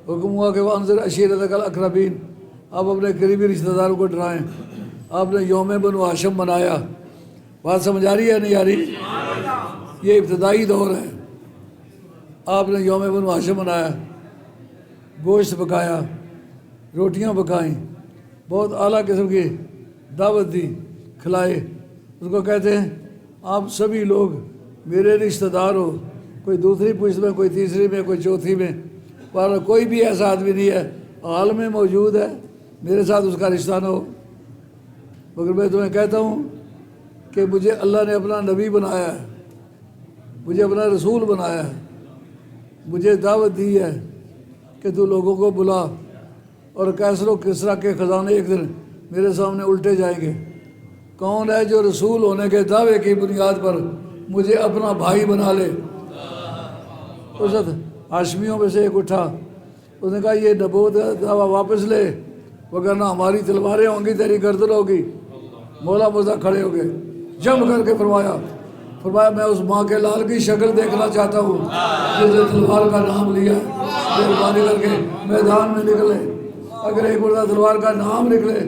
A: حکم ہوا کہ وہ انذر عشیرتک الاقربین، آپ اپنے قریبی رشتہ داروں کو ڈرائیں، آپ نے یوم بنو ہاشم منایا۔ بات سمجھ آ رہی ہے نہیں آ رہی؟ یہ ابتدائی دور ہے۔ آپ نے یوم بنو ہاشم منایا، گوشت پکایا، روٹیاں پکائیں، بہت اعلیٰ قسم کی دعوت دی، کھلائے۔ اس کو کہتے ہیں آپ سبھی لوگ میرے رشتہ دار ہو، کوئی دوسری پشت میں، کوئی تیسری میں، کوئی چوتھی میں، پر کوئی بھی ایسا آدمی نہیں ہے عالم میں موجود ہے میرے ساتھ اس کا رشتہ نہ ہو۔ مگر میں تمہیں کہتا ہوں کہ مجھے اللہ نے اپنا نبی بنایا ہے، مجھے اپنا رسول بنایا ہے، مجھے دعوت دی ہے کہ تو لوگوں کو بلا، اور کیسر و کسریٰ کے خزانے ایک دن میرے سامنے الٹے جائیں گے۔ کون ہے جو رسول ہونے کے دعوے کی بنیاد پر مجھے اپنا بھائی بنا لے؟ اس وقت ہاشمیوں میں سے ایک اٹھا، اس نے کہا یہ نبوت کا دعویٰ واپس لے، وگرنہ ہماری تلواریں ہوں گی، تیری گردن ہوگی۔ مولا موزہ کھڑے ہو گئے، جم کر کے فرمایا میں اس ماں کے لال کی شکل دیکھنا چاہتا ہوں جس نے تلوار کا نام لیا۔ مہربانی کر کے میدان میں نکلے، اگر ایک مرتبہ تلوار کا نام نکلے،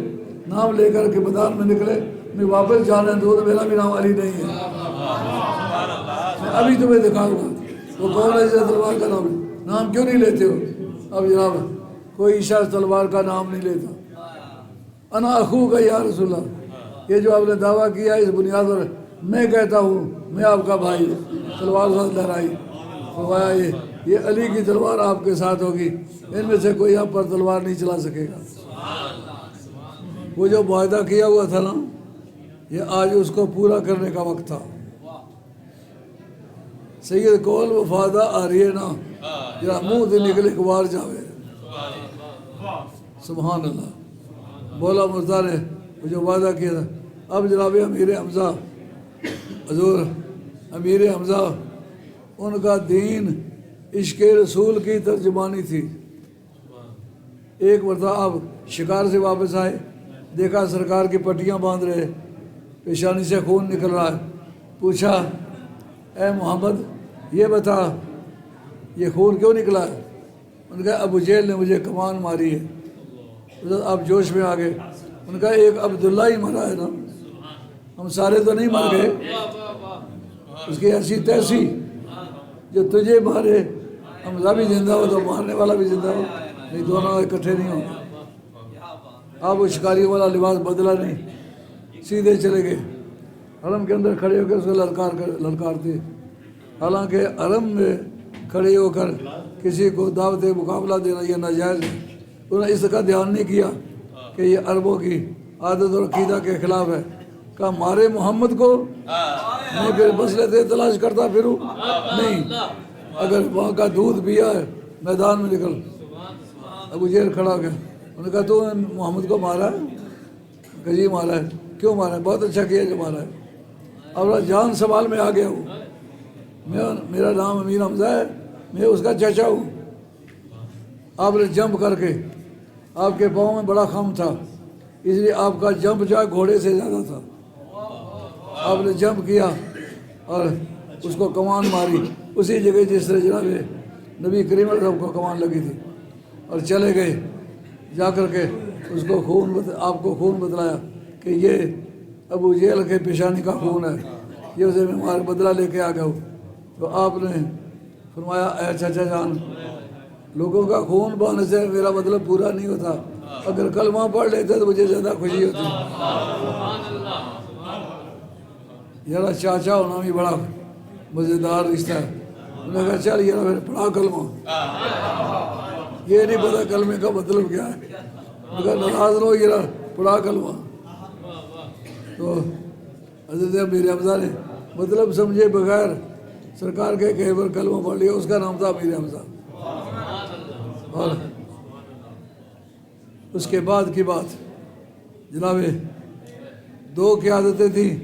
A: نام لے کر کے میدان میں نکلے، میں واپس جانے دو، میرا بھی نام علی نہیں ہے۔ میں ابھی تمہیں دکھاؤں گا وہ کون ہے جسے تلوار کا نام کیوں نہیں لیتے ہو؟ اب جناب کوئی شخص تلوار کا نام نہیں لیتا۔ انا اخوک یا رسول اللہ، یہ جو آپ نے دعویٰ کیا اس بنیاد پر میں کہتا ہوں میں آپ کا بھائی ہوں۔ تلوار ساتھ لہرائی، فرمایا یہ علی کی تلوار آپ کے ساتھ ہوگی، ان میں سے کوئی آپ پر تلوار نہیں چلا سکے گا۔ وہ جو معاہدہ کیا ہوا تھا نا، یہ آج اس کو پورا کرنے کا وقت تھا۔ سید کول وفادہ آ رہی ہے نا، جرا منہ سے نکلے کبار جاوے۔ سبحان اللہ۔ مولا مرزا نے وہ جو وعدہ کیا تھا، اب جناب امیر حمزہ، حضور امیر حمزہ، ان کا دین عشق رسول کی ترجمانی تھی۔ ایک مرتبہ آپ شکار سے واپس آئے، دیکھا سرکار کی پٹیاں باندھ رہے، پیشانی سے خون نکل رہا ہے۔ پوچھا اے محمد یہ بتا یہ خون کیوں نکلا ہے؟ ان کا ابو جہل نے مجھے کمان ماری ہے۔ آپ جوش میں آ گئے، ان کا ایک عبداللہ ہی مرا ہے نا، ہم سارے تو نہیں مر گئے۔ اس کی ایسی تیسی جو تجھے مارے، حمزہ بھی زندہ ہو تو مارنے والا بھی زندہ ہو، نہیں دونوں اکٹھے نہیں ہوں۔ آپ وہ شکاریوں والا لباس بدلا نہیں، سیدھے چلے گئے حرم کے اندر کھڑے ہو کے اس کو للکارتے۔ حالانکہ حرم میں کھڑے ہو کر کسی کو دعوت مقابلہ دینا یہ ناجائز ہے۔ انہوں نے اس کا دھیان نہیں کیا کہ یہ عربوں کی عادت اور عقیدہ کے خلاف ہے۔ کہا مارے محمد کو، میں پھر مسئلے تلاش کرتا پھروں؟ نہیں، اگر وہاں کا دودھ پیا ہے میدان میں نکل۔ ابو جہل کھڑا ہو گیا، انہوں نے کہا تو محمد کو مارا ہے؟ کہ جی مارا ہے۔ کیوں مارا ہے؟ بہت اچھا کیا جو مارا ہے۔ اب جان سوال میں آ گیا ہوں، میرا نام امیر حمزہ ہے، میں اس کا چچا ہوں۔ آپ نے جمپ کر کے، آپ کے پاؤں میں بڑا خم تھا، اس لیے آپ کا جمپ جو ہے گھوڑے سے زیادہ تھا۔ آپ نے جمپ کیا اور اس کو کمان ماری اسی جگہ جس طرح جناب نبی کریم علیہ السلام کو کمان لگی تھی، اور چلے گئے جا کر کے اس کو آپ کو خون بتلایا کہ یہ ابو جہل کے پیشانی کا خون ہے، یہ اسے میں بدلہ لے کے آ گیا ہوں۔ تو آپ نے فرمایا اے چچا جان، لوگوں کا خون بہانے سے میرا مطلب پورا نہیں ہوتا، اگر کلمہ پڑھ لیتے تو مجھے زیادہ خوشی ہوتی۔ یار چاچا ہونا بھی بڑا مزیدار رشتہ ہے۔ انہوں نے کہا چل یار پھر پڑھا کلمہ، یہ نہیں پتا کلمے کا مطلب کیا ہے۔ انہوں نے کہا ناراض رہو یار پڑھا کلمہ۔ تو حضرت امیر حمزہ نے مطلب سمجھے بغیر سرکار کے کہے پر کلمہ پڑھ لیا، اس کا نام تھا امیر حمزہ۔ اور اس کے بعد کی بات جناب، دو قیادتیں تھیں،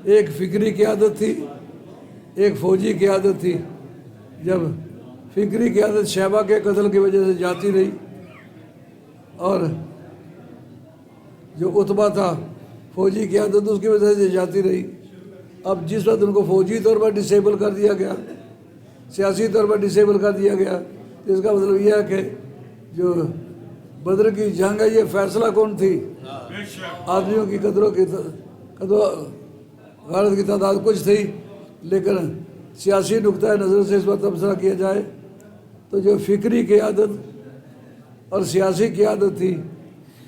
A: ایک فکری قیادت تھی، ایک فوجی قیادت تھی۔ جب فکری قیادت شیبہ کے قتل کی وجہ سے جاتی رہی، اور جو عتبہ تھا فوجی قیادت اس کی وجہ سے جاتی رہی۔ اب جس وقت ان کو فوجی طور پر ڈسیبل کر دیا گیا، سیاسی طور پر ڈسیبل کر دیا گیا، تو اس کا مطلب یہ ہے کہ جو بدر کی جنگ ہے یہ فیصلہ کون تھی؟ آدمیوں کی غارت کی تعداد کچھ تھی، لیکن سیاسی نقطۂ نظر سے اس وقت تبصرہ کیا جائے تو جو فکری قیادت اور سیاسی قیادت تھی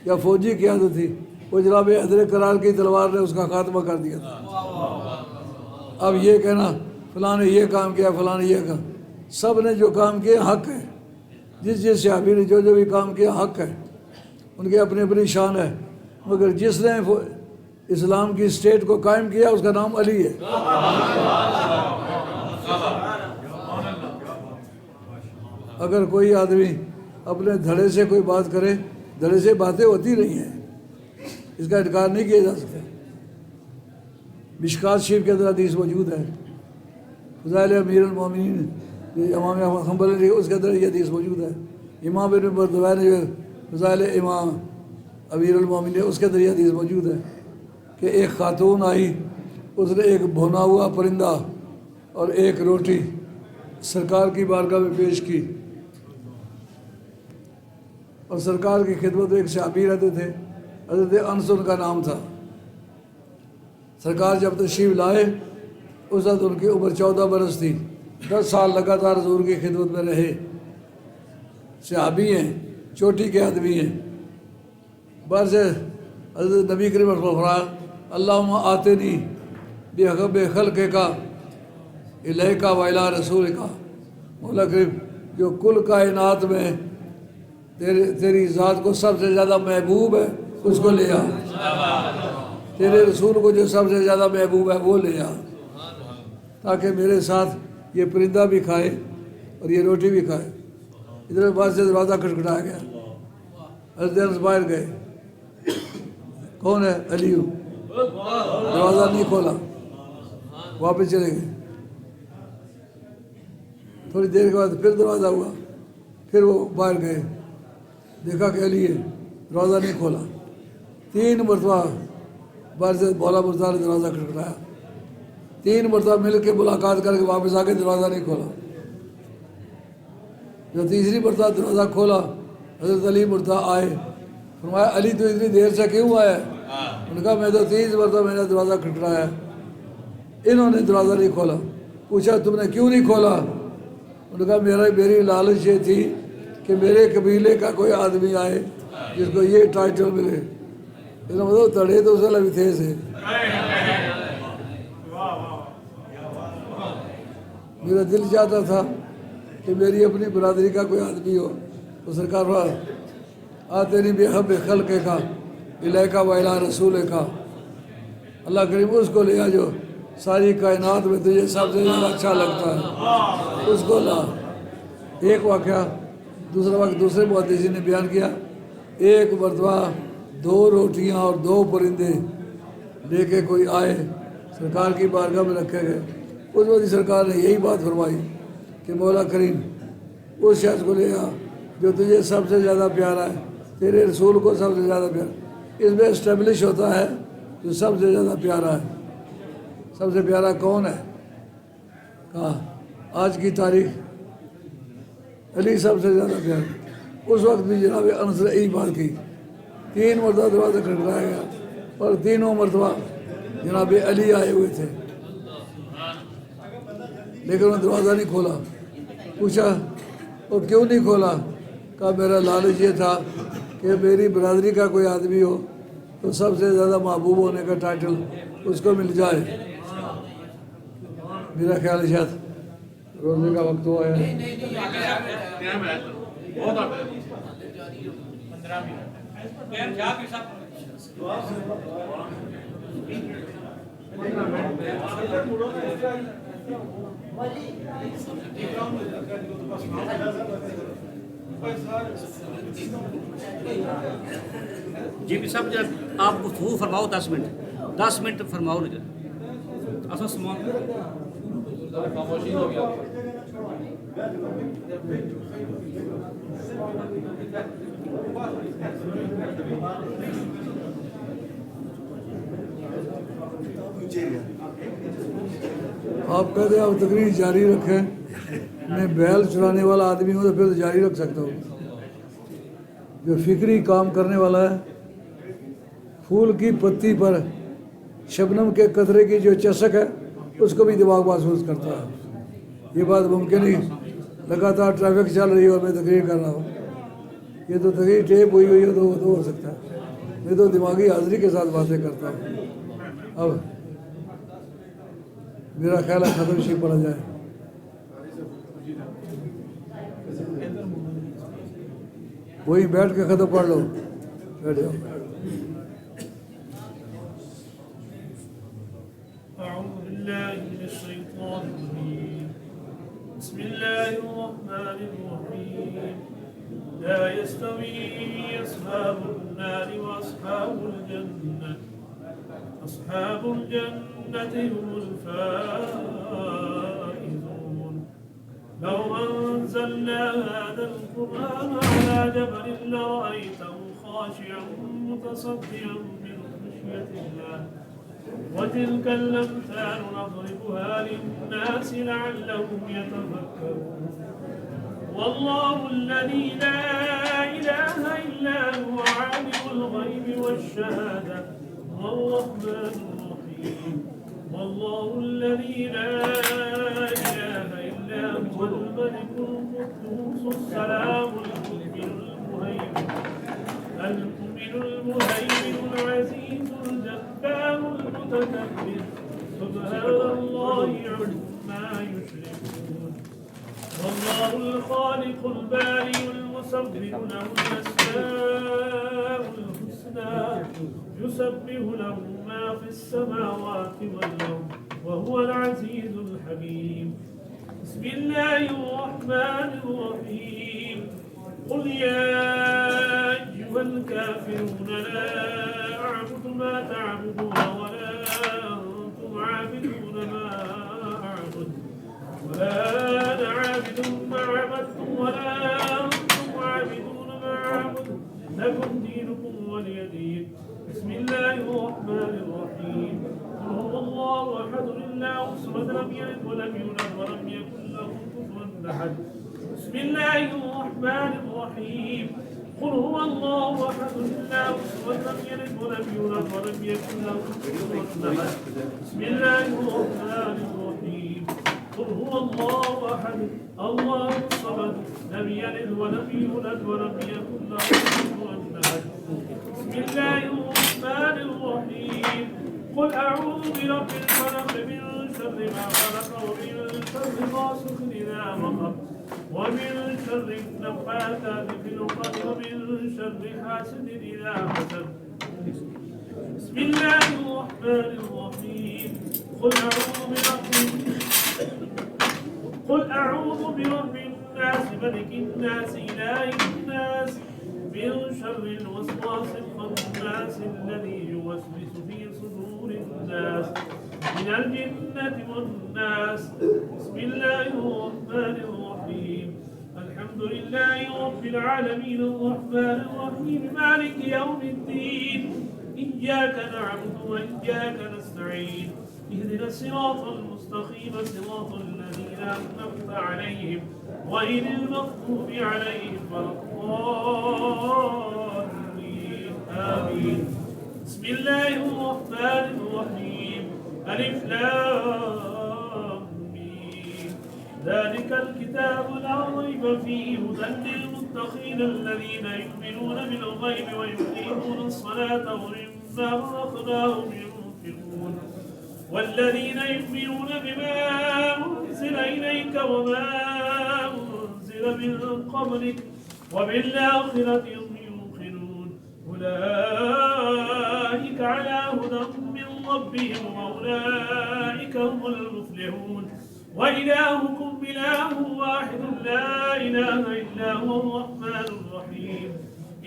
A: یا فوجی قیادت تھی وہ جناب حیدر کرار کی تلوار نے اس کا خاتمہ کر دیا تھا۔ اب یہ کہنا فلاں نے یہ کام کیا، فلاں نے یہ کام، سب نے جو کام کیا حق ہے، جس صحابی نے جو بھی کام کیا حق ہے، ان کی اپنی اپنی شان ہے، مگر جس نے اسلام کی اسٹیٹ کو قائم کیا اس کا نام علی ہے۔ اگر کوئی آدمی اپنے دھڑے سے کوئی بات کرے، دھڑے سے باتیں ہوتی رہی ہیں، اس کا انکار نہیں کیا جا سکتا۔ مشکات شریف کے اندر حدیث موجود ہے، فضائل امیر المومنین امام احمد حنبل اس کے اندر یہ حدیث موجود ہے، امام ابن بردوی نے فضائل امام امیر المومنین اس کے اندر یہ حدیث موجود ہے کہ ایک خاتون آئی، اس نے ایک بھونا ہوا پرندہ اور ایک روٹی سرکار کی بارگاہ میں پیش کی، اور سرکار کی خدمت میں ایک صحابی رہتے تھے، حضرت انس ان کا نام تھا۔ سرکار جب تشریف لائے اس وقت ان کی عمر 14 برس تھی، 10 سال لگاتار حضور کی خدمت میں رہے، صحابی ہیں، چوٹی کے آدمی ہیں۔ بعض حضرت نبی کریم صلی اللہ علیہ وسلم اللہم آتنی بحب خلق کا الیکا و الی رسول کا، مولا کریم جو کل کائنات میں تیری ذات کو سب سے زیادہ محبوب ہے اس کو لے آ، تیرے رسول کو جو سب سے زیادہ محبوب ہے وہ لے آ، تاکہ میرے ساتھ یہ پرندہ بھی کھائے اور یہ روٹی بھی کھائے۔ ادھر بعد سے دروازہ کھٹکھٹایا گیا، حضرت انس باہر گئے، کون ہے؟ علی ہوں۔ دروازہ نہیں کھولا، واپس چلے گئے۔ تھوڑی دیر کے بعد پھر دروازہ ہوا، پھر وہ باہر گئے، دیکھا کہ علی ہے، دروازہ نہیں کھولا۔ 3 مرتبہ باہر سے بولا مرزا نے دروازہ کھٹکھٹایا، 3 مرتبہ مل کے ملاقات کر کے واپس آ کے دروازہ نہیں کھولا۔ جب تیسری مرتبہ دروازہ کھولا حضرت علی مرتضیٰ آئے، فرمایا علی تو اتنی دیر سے کیوں آیا ہے؟ انہوں نے کہا میں تو 30 مرتبہ میں نے دروازہ کھٹکھٹایا، انہوں نے دروازہ نہیں کھولا۔ پوچھا تم نے کیوں نہیں کھولا؟ انہوں نے کہا میری لالچ یہ تھی کہ میرے قبیلے کا کوئی آدمی آئے جس کو یہ ٹائٹل ملے، مطلب تڑے تو اسے لگی تھے سے، میرا دل چاہتا تھا کہ میری اپنی برادری کا کوئی آدمی ہو، تو سرکار آتے نہیں بحب خلق کا الیکا و الی رسول کا، اللہ کریم اس کو لیا جو ساری کائنات میں تجھے سب سے زیادہ اچھا لگتا ہے، اس کو لا۔ ایک واقعہ دوسرے محدثین نے بیان کیا، ایک مرتبہ 2 روٹیاں اور 2 پرندے لے کے کوئی آئے، سرکار کی بارگاہ میں رکھے گئے۔ اس وقت سرکار نے یہی بات فرمائی کہ مولا کریم اس شخص کو لے آ جو تجھے سب سے زیادہ پیارا ہے، تیرے رسول کو سب سے زیادہ پیارا۔ اس میں اسٹیبلش ہوتا ہے جو سب سے زیادہ پیارا ہے۔ سب سے پیارا کون ہے؟ کہا آج کی تاریخ علی سب سے زیادہ پیارا۔ اس وقت بھی جناب انس نے یہی بات کی، 3 مرتبہ دروازہ کھٹکھٹایا گیا اور 3 مرتبہ جناب علی آئے ہوئے تھے، لیکن انہوں نے دروازہ نہیں کھولا۔ پوچھا وہ کیوں نہیں کھولا؟ کہا میرا لالچ یہ تھا کہ میری برادری کا کوئی آدمی ہو تو سب سے زیادہ محبوب ہونے کا ٹائٹل اس کو مل جائے۔ میرا خیال ہے شاید روزے کا وقت ہوا ہے۔
C: جی بھی صاحب جب آپ گفتگو فرماؤ 10 منٹ فرماؤ نا، اصل سامان
A: آپ کہتے ہیں آپ تقریر جاری رکھیں، میں بیل چلانے والا آدمی ہوں تو پھر تو جاری رکھ سکتا ہوں. جو فکری کام کرنے والا ہے، پھول کی پتی پر شبنم کے قطرے کی جو چسک ہے اس کو بھی دماغ محسوس کرتا ہے. یہ بات ممکن ہی لگاتار ٹریفک چل رہی ہو میں تقریر کر رہا ہوں، یہ تو تقریر ٹیپ ہوئی ہوئی ہو تو وہ تو ہو سکتا ہے. میں تو دماغی حاضری کے ساتھ باتیں کرتا ہوں. اب میرا خیال ہے ختم شی پڑا جائے. وہی بیٹھ کے ختم پڑھ لو، بیٹھ جاؤ.
D: أعوذ بالله من الشيطان الرجيم. بسم الله الرحمن الرحيم. لا يستوي أصحاب النار وأصحاب الجنة. أصحاب الجنة هم الفائزون. لو أنزلنا هذا القرآن على جبل لرأيته خاشعا متصدعا من خشية الله. وتلك الأمثال نضربها للناس لعلهم يتفكرون. والله الذي لا إله إلا هو عالم الغيب والشهادة هو الرحمن الرحيم. والله الذي لا إله إلا هو الملك القدوس السلام المؤمن المهيمن العزيز الجبار المتكبر سبحان الله عما يشركون. والله الخالق البارئ المصور له الأسماء الحسنى يسبح له ما في السماوات والأرض وهو العزيز الحكيم. بسم الله الرحمن الرحيم. قل يا أيها الكافرون لا أعبد ما تعبدون ولا أنتم عابدون ما أعبد ولا أنا عابد ما عبدتم ولا أنتم عابدون ما أعبد لكم دينكم ولي دين. بسم الله الرحمن الرحيم. قل هو الله أحد الله الصمد لم يلد ولم يولد ولم يكن له كفوا أحد. بسم الله الرحمن الرحيم. قل هو الله أحد الله الصمد لم يلد ولم يولد ولم يكن له كفوا أحد. بسم الله الرحمن الرحيم. قل هو الله أحد الله الصمد لم يلد ولم يولد ولم يكن له كفوا أحد. بسم الله الرحمن الرحيم. قل أعوذ برب الفلق من شر ما خلق ومن شر غاسق إذا وقب ومن شر النفاثات في العقد ومن شر حاسد إذا حسد. بسم الله الرحمن الرحيم. قل أعوذ برب الناس ملك الناس إله الناس من شر الوسواس الخناس الذي يوسوس في صدور الناس من الجنة والناس. بسم الله الرحمن الرحيم. الحمد لله رب العالمين الرحمن الرحيم مالك يوم الدين. إياك نعبد وإياك نستعين. اهدنا الصراط المستقيم صراط الذين أنعمت عليهم غير المغضوب عليهم ولا الضالين آمين. بسم الله الرحمن الرحيم. ألف لام ميم. ذلك الكتاب لا ريب فيه هدى للمتقين الذين يؤمنون بالغيب ويقيمون الصلاة ومما رزقناهم ينفقون. والذين يؤمنون بما أنزل إليك وما أنزل من قبلك وبالآخرة هم يوقنون. أولئك على هدى من ربهم وأولئك هم المفلحون. وإلهكم إله واحد لا إله إلا هو الرحمن الرحيم.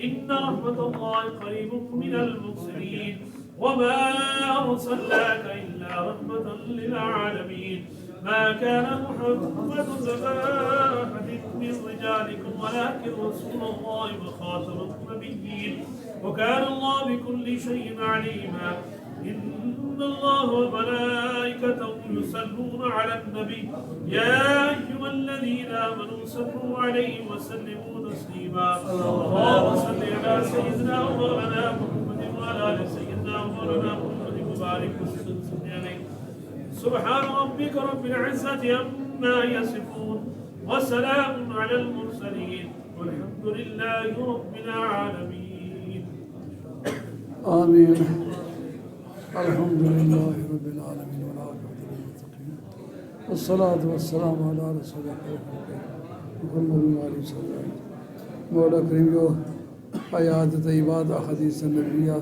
D: إن رحمة الله قريب من المحسنين. وما أرسلناك إلا رحمة للعالمين. ما كان محمد أبا أحد من رجالكم ولكن رسول الله وخاتم النبيين وكان الله بكل شيء عليما. إن الله وملائكته يصلون على النبي يا أيها الذين آمنوا صلوا عليه وسلموا تسليما. اللهم صل على سيدنا ومولانا محمد وعلى آل سيدنا ومولانا محمد وبارك وسلم عليه. سبحان ربك رب العزة عما يصفون وسلام على المرسلين والحمد لله رب العالمين.
A: آمين. الحمد لله رب العالمين والعاقبة للمتقين والصلاة والسلام على رسول الله محمد وعلى آله وسلم. مولا کریم جو آیات طیبات احادیث نبویہ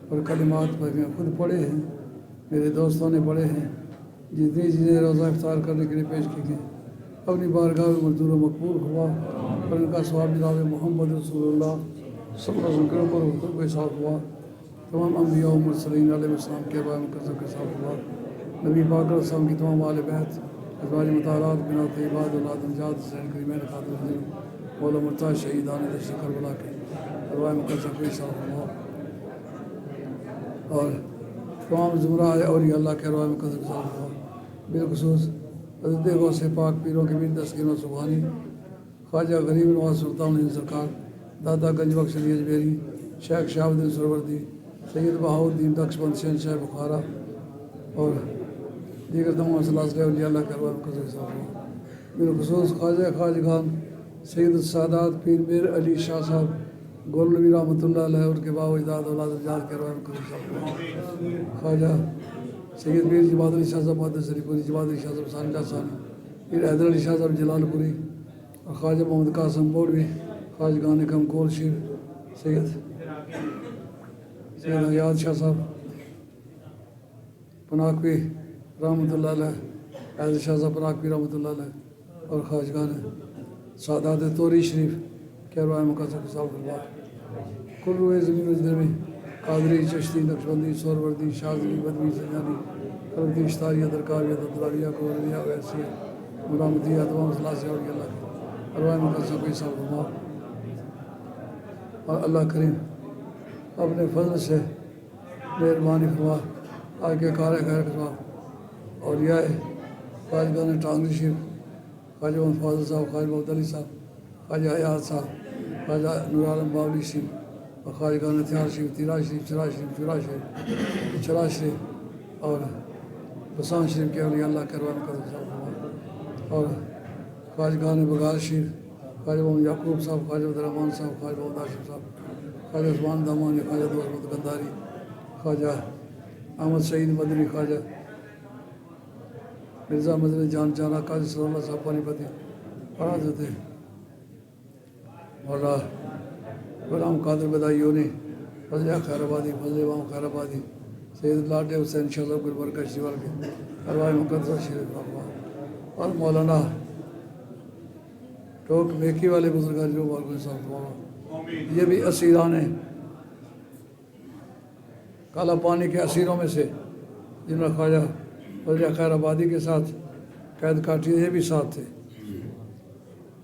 A: اور کلمات پر میں خود پڑھے ہیں، میرے دوستوں نے پڑھے ہیں، جتنی چیزیں روزہ افطار کرنے کے لیے پیش کی گئی اپنی بارگاہ میں منظور و مقبول ہوا اور ان کا ثواب جناب محمد رسول اللہ صلی اللہ علیہ وسلم پر حقوق کے ساتھ ہوا. تمام انبیاء و مرسلین علیہ السلام کے بارے مقدس کے ساتھ ہوا. نبی پاک علیہ السلام کی تمام آل بیت، ازواج مطہرات، بنات طیبات، اولاد امجاد، حسین کریمین، خاتم النبیین، مولا مرتضی شہیدان دشت کربلا کے ارواح مقدس کے ساتھ ہوا. اور تمام زمرہ اولیاء اللہ کے ارواح مقدس کے ساتھ ہوا. بالخصوص حضرت غوث پاک پیروں کے میر تسکین و سبحانی خواجہ غریب نواز سلطان الہند سرکار، دادا گنج بخش علی اجمیری، شیخ شہاب الدین سروردی، سید بہاؤالدین نقشبند شہنشاہ بخارا اور دیگر تمام سلاسل اولیاء اللہ کے ارواح مقدس کے ساتھ ہوا. بالخصوص خواجہ خواجگان سید السادات پیر میر علی شاہ صاحب گول نبی رحمۃ اللہ علیہ اور کے باو اجداد اولاد اجداد کے ارواح مقدس کے ساتھ ہوا. خواجہ سید میر جماعت علی شاہ صاحب محدث علی پوری، جماعت علی شاہ صاحب ثانی اللہ ثانی، پیر حیدر علی شاہ صاحب جلال پوری اور خواجہ محمد قاسم بوڑوی، خواجگان کم کول شیر سید حیات شاہ صاحب پناکوی رحمۃ اللہ علیہ، حیدر شاہ صاحب پناکوی رحمۃ اللہ علیہ اور خواجگان سعادات توری شریف کے ارواح مقدس کے ساتھ ہوا. کل روئے زمین و زدر میں قادری، چشتی، نقشبندی، سہروردی، شاذلی، بدوی، سنجانی، خلقی، اشتاریہ، درکاریہ، ددلاریہ، قوریہ، ویسیہ، ملامتیہ، تمام ثلاثہ اولیاء اللہ کے ارواح مقدس کے ساتھ ہوا. اور اللہ کریم اپنے فضل سے مہربانی فرما آج کے کار خیر کے ساتھ اولیاء خواجگان ٹانگری شریف، خواجہ محمد فاضل صاحب، خواجہ محمد علی صاحب، خواجہ حیات صاحب، خواجہ نور عالم باولی شریف اور خواجگان ہتھیار شریف، تیرا شریف، چرا شریف، چورا شریف، چرا شریف اور حسان شریف کے اولیاء اللہ کے ارواح مقدس کے ساتھ ہوا. اور خواجگان بغال شریف، خواجہ محمد یعقوب صاحب، خواجہ عبد الرحمٰن صاحب، خواجہ محمد آصف صاحب، خواجہ عثمان دامانی، خواجہ دوست محمد گنداری، خواجہ احمد سعید مدنی، خواجہ مرزا مدنی جان جانا، قاضی صلی اللہ صاحب پانی پتی پڑھا دیتے مولا غلام قادر بدائیونی، فضل خیر آبادی، فضل امام خیر آبادی، سید لاڈ حسین شاہ صاحب گلبرگہ شیوال کے ارواح مقدسہ شریف رحمہ اور مولانا ٹوک میکی والے بزرگان جو بارگاہ صاحب مولا، یہ بھی اسیران ہیں کالا پانی کے اسیروں میں سے جن میں خواجہ فضل خیر آبادی کے ساتھ قید کاٹی، یہ بھی ساتھ تھے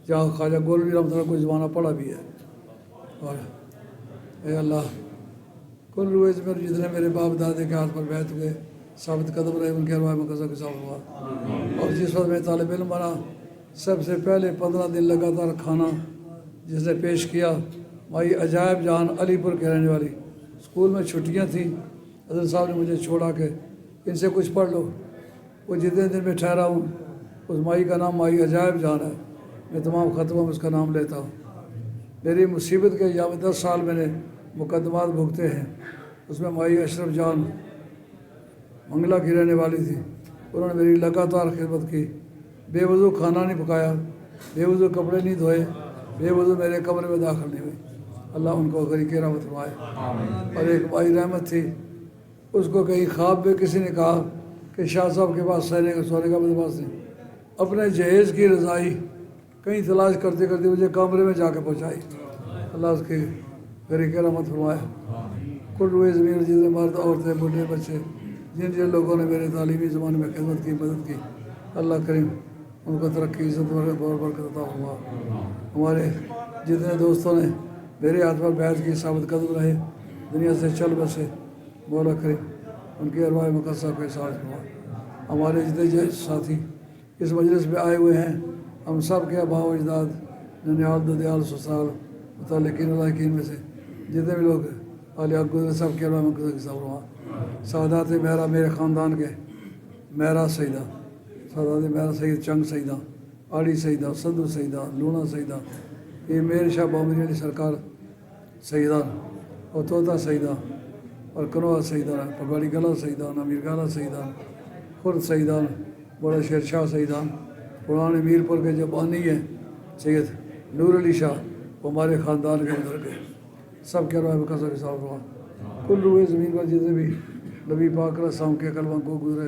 A: جہاں خواجہ گولوی رحمۃ اللہ کو زمانہ پڑا بھی ہے. اور اے اللہ کل روز میں جتنے میرے باپ دادے کے ہاتھ پر بیٹھ ہوئے ثابت قدم رہے ان کے ارواح مقدسہ کے ساتھ ہوا. اور جس وقت میں طالب علم بنا سب سے پہلے 15 دن لگاتار کھانا جس نے پیش کیا مائی عجائب جان علی پور کے رہنے والی، اسکول میں چھٹیاں تھیں، حضرت صاحب نے مجھے چھوڑا کہ ان سے کچھ پڑھ لو. وہ جتنے دن میں ٹھہرا ہوں اس مائی کا نام مائی عجائب جان ہے، میں تمام خطبوں میں اس کا نام لیتا ہوں. میری مصیبت کے 10 سال میں نے مقدمات بھگتے ہیں. اس میں مائی اشرف جان منگلہ کی رہنے والی تھی، انہوں نے میری لگاتار خدمت کی. بے وضو کھانا نہیں پکایا، بے وضو کپڑے نہیں دھوئے، بے وضو میرے کمرے میں داخل نہیں ہوئی. اللہ ان کو غریق رحمت فرمائے. اور ایک مائی رحمت تھی، اس کو کہیں خواب میں کسی نے کہا کہ شاہ صاحب کے پاس سونے کا بندوبست نہیں، اپنے جہیز کی رضائی کہیں تلاش کرتے کرتے مجھے کمرے میں جا کے پہنچائی. اللہ اس کی غریق رحمت فرمائے. کل روئے زمین جتنے مرد عورتیں بوڑھے بچے جن لوگوں نے میرے تعلیمی زمانے میں خدمت کی، مدد کی، اللہ کریم ان کو ترقی عزت اور برکت عطا فرما۔ ہمارے جتنے دوستوں نے میرے ہاتھ پر بیعت کی ثابت قدم رہے دنیا سے چل بسے، مولا کریم ان کی ارواح مقدسہ کو احساس فرما۔ ہمارے جتنے ساتھی اس مجلس میں آئے ہوئے ہیں، ہم سب کے آباء و اجداد ننیال ددیال سسرال متعلقین الحقین میں سے جتنے بھی لوگ عالیہ گزرے سب کے ارواح مقدسہ کو احساس فرما۔ سعادات مہرہ میرے خاندان کے مہرہ سیدہ، سعادات مہرہ سید چنگ سیدہ، آڑی سیدہ، صدر سیدہ، لونا سیدہ، یہ میر شاہ بامری علی سرکار سیدہ اور طوطا سیدہ اور کنوا سیدان، پگاڑی گلا سیدان، امیر گالا سیدان، خرد سیدان، بڑا شیر شاہ سیدان، پرانے میر پور کے جو بانی ہیں سید نور علی شاہ، وہ ہمارے خاندان کے بزرگ ہیں، سب کے ارواح مقدسہ کے ساتھ ہوا۔ کل روئے زمین پر جتنے بھی نبی پاک علیہ السلام کے کلمہ کو گزرے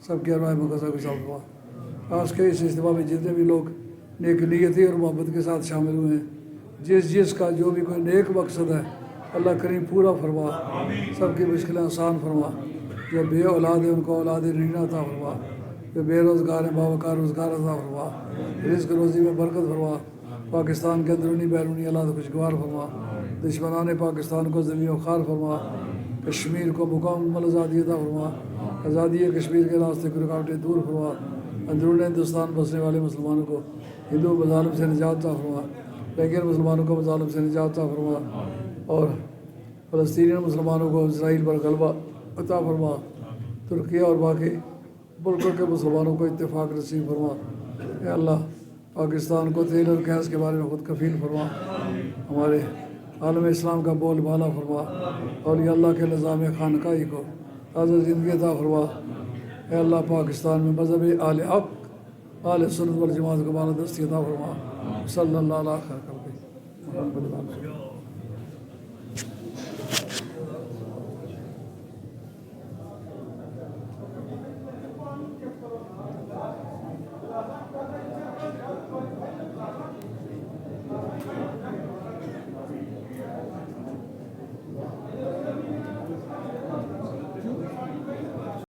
A: سب کے ارواح مقدسہ کے ساتھ ہوا۔ آج کے اس اجتماع میں جتنے بھی لوگ نیک نیتی اور محبت کے ساتھ شامل ہوئے ہیں، جس کا جو بھی کوئی نیک مقصد ہے اللہ کریم پورا فرما، سب کی مشکلیں آسان فرما۔ جو بے اولاد ہیں ان کو اولاد نعمت عطا فرما، جو بے روزگار ہیں باوقار روزگار عطا فرما، رزق روزی میں برکت فرما، پاکستان کے اندرونی بیرونی حالات خوشگوار فرما، دشمنان پاکستان کو ذلیل و خوار فرما، کشمیر کو مکمل آزادی عطا فرما، آزادی کشمیر کے راستے کی رکاوٹیں دور فرما، اندرون ہندوستان بسنے والے مسلمانوں کو ہندو مظالم سے نجات عطا فرما، لیکن مسلمانوں کو مظالم سے نجات عطا فرما، اور فلسطینی مسلمانوں کو اسرائیل پر غلبہ عطا فرما، ترکیہ اور باقی ملکوں کے مسلمانوں کو اتفاق نصیب فرما۔ اے اللہ پاکستان کو تیل اور گیس کے بارے میں خود کفیل فرما، ہمارے عالم اسلام کا بول بالا فرما، اولیاء اللہ کے نظام خانقاہی کو تازہ زندگی عطا فرما۔ اے اللہ پاکستان میں مذہب اہل حق اہل سنت والجماعت کو بالا دستی عطا فرما۔ صلی اللہ علیہ وسلم۔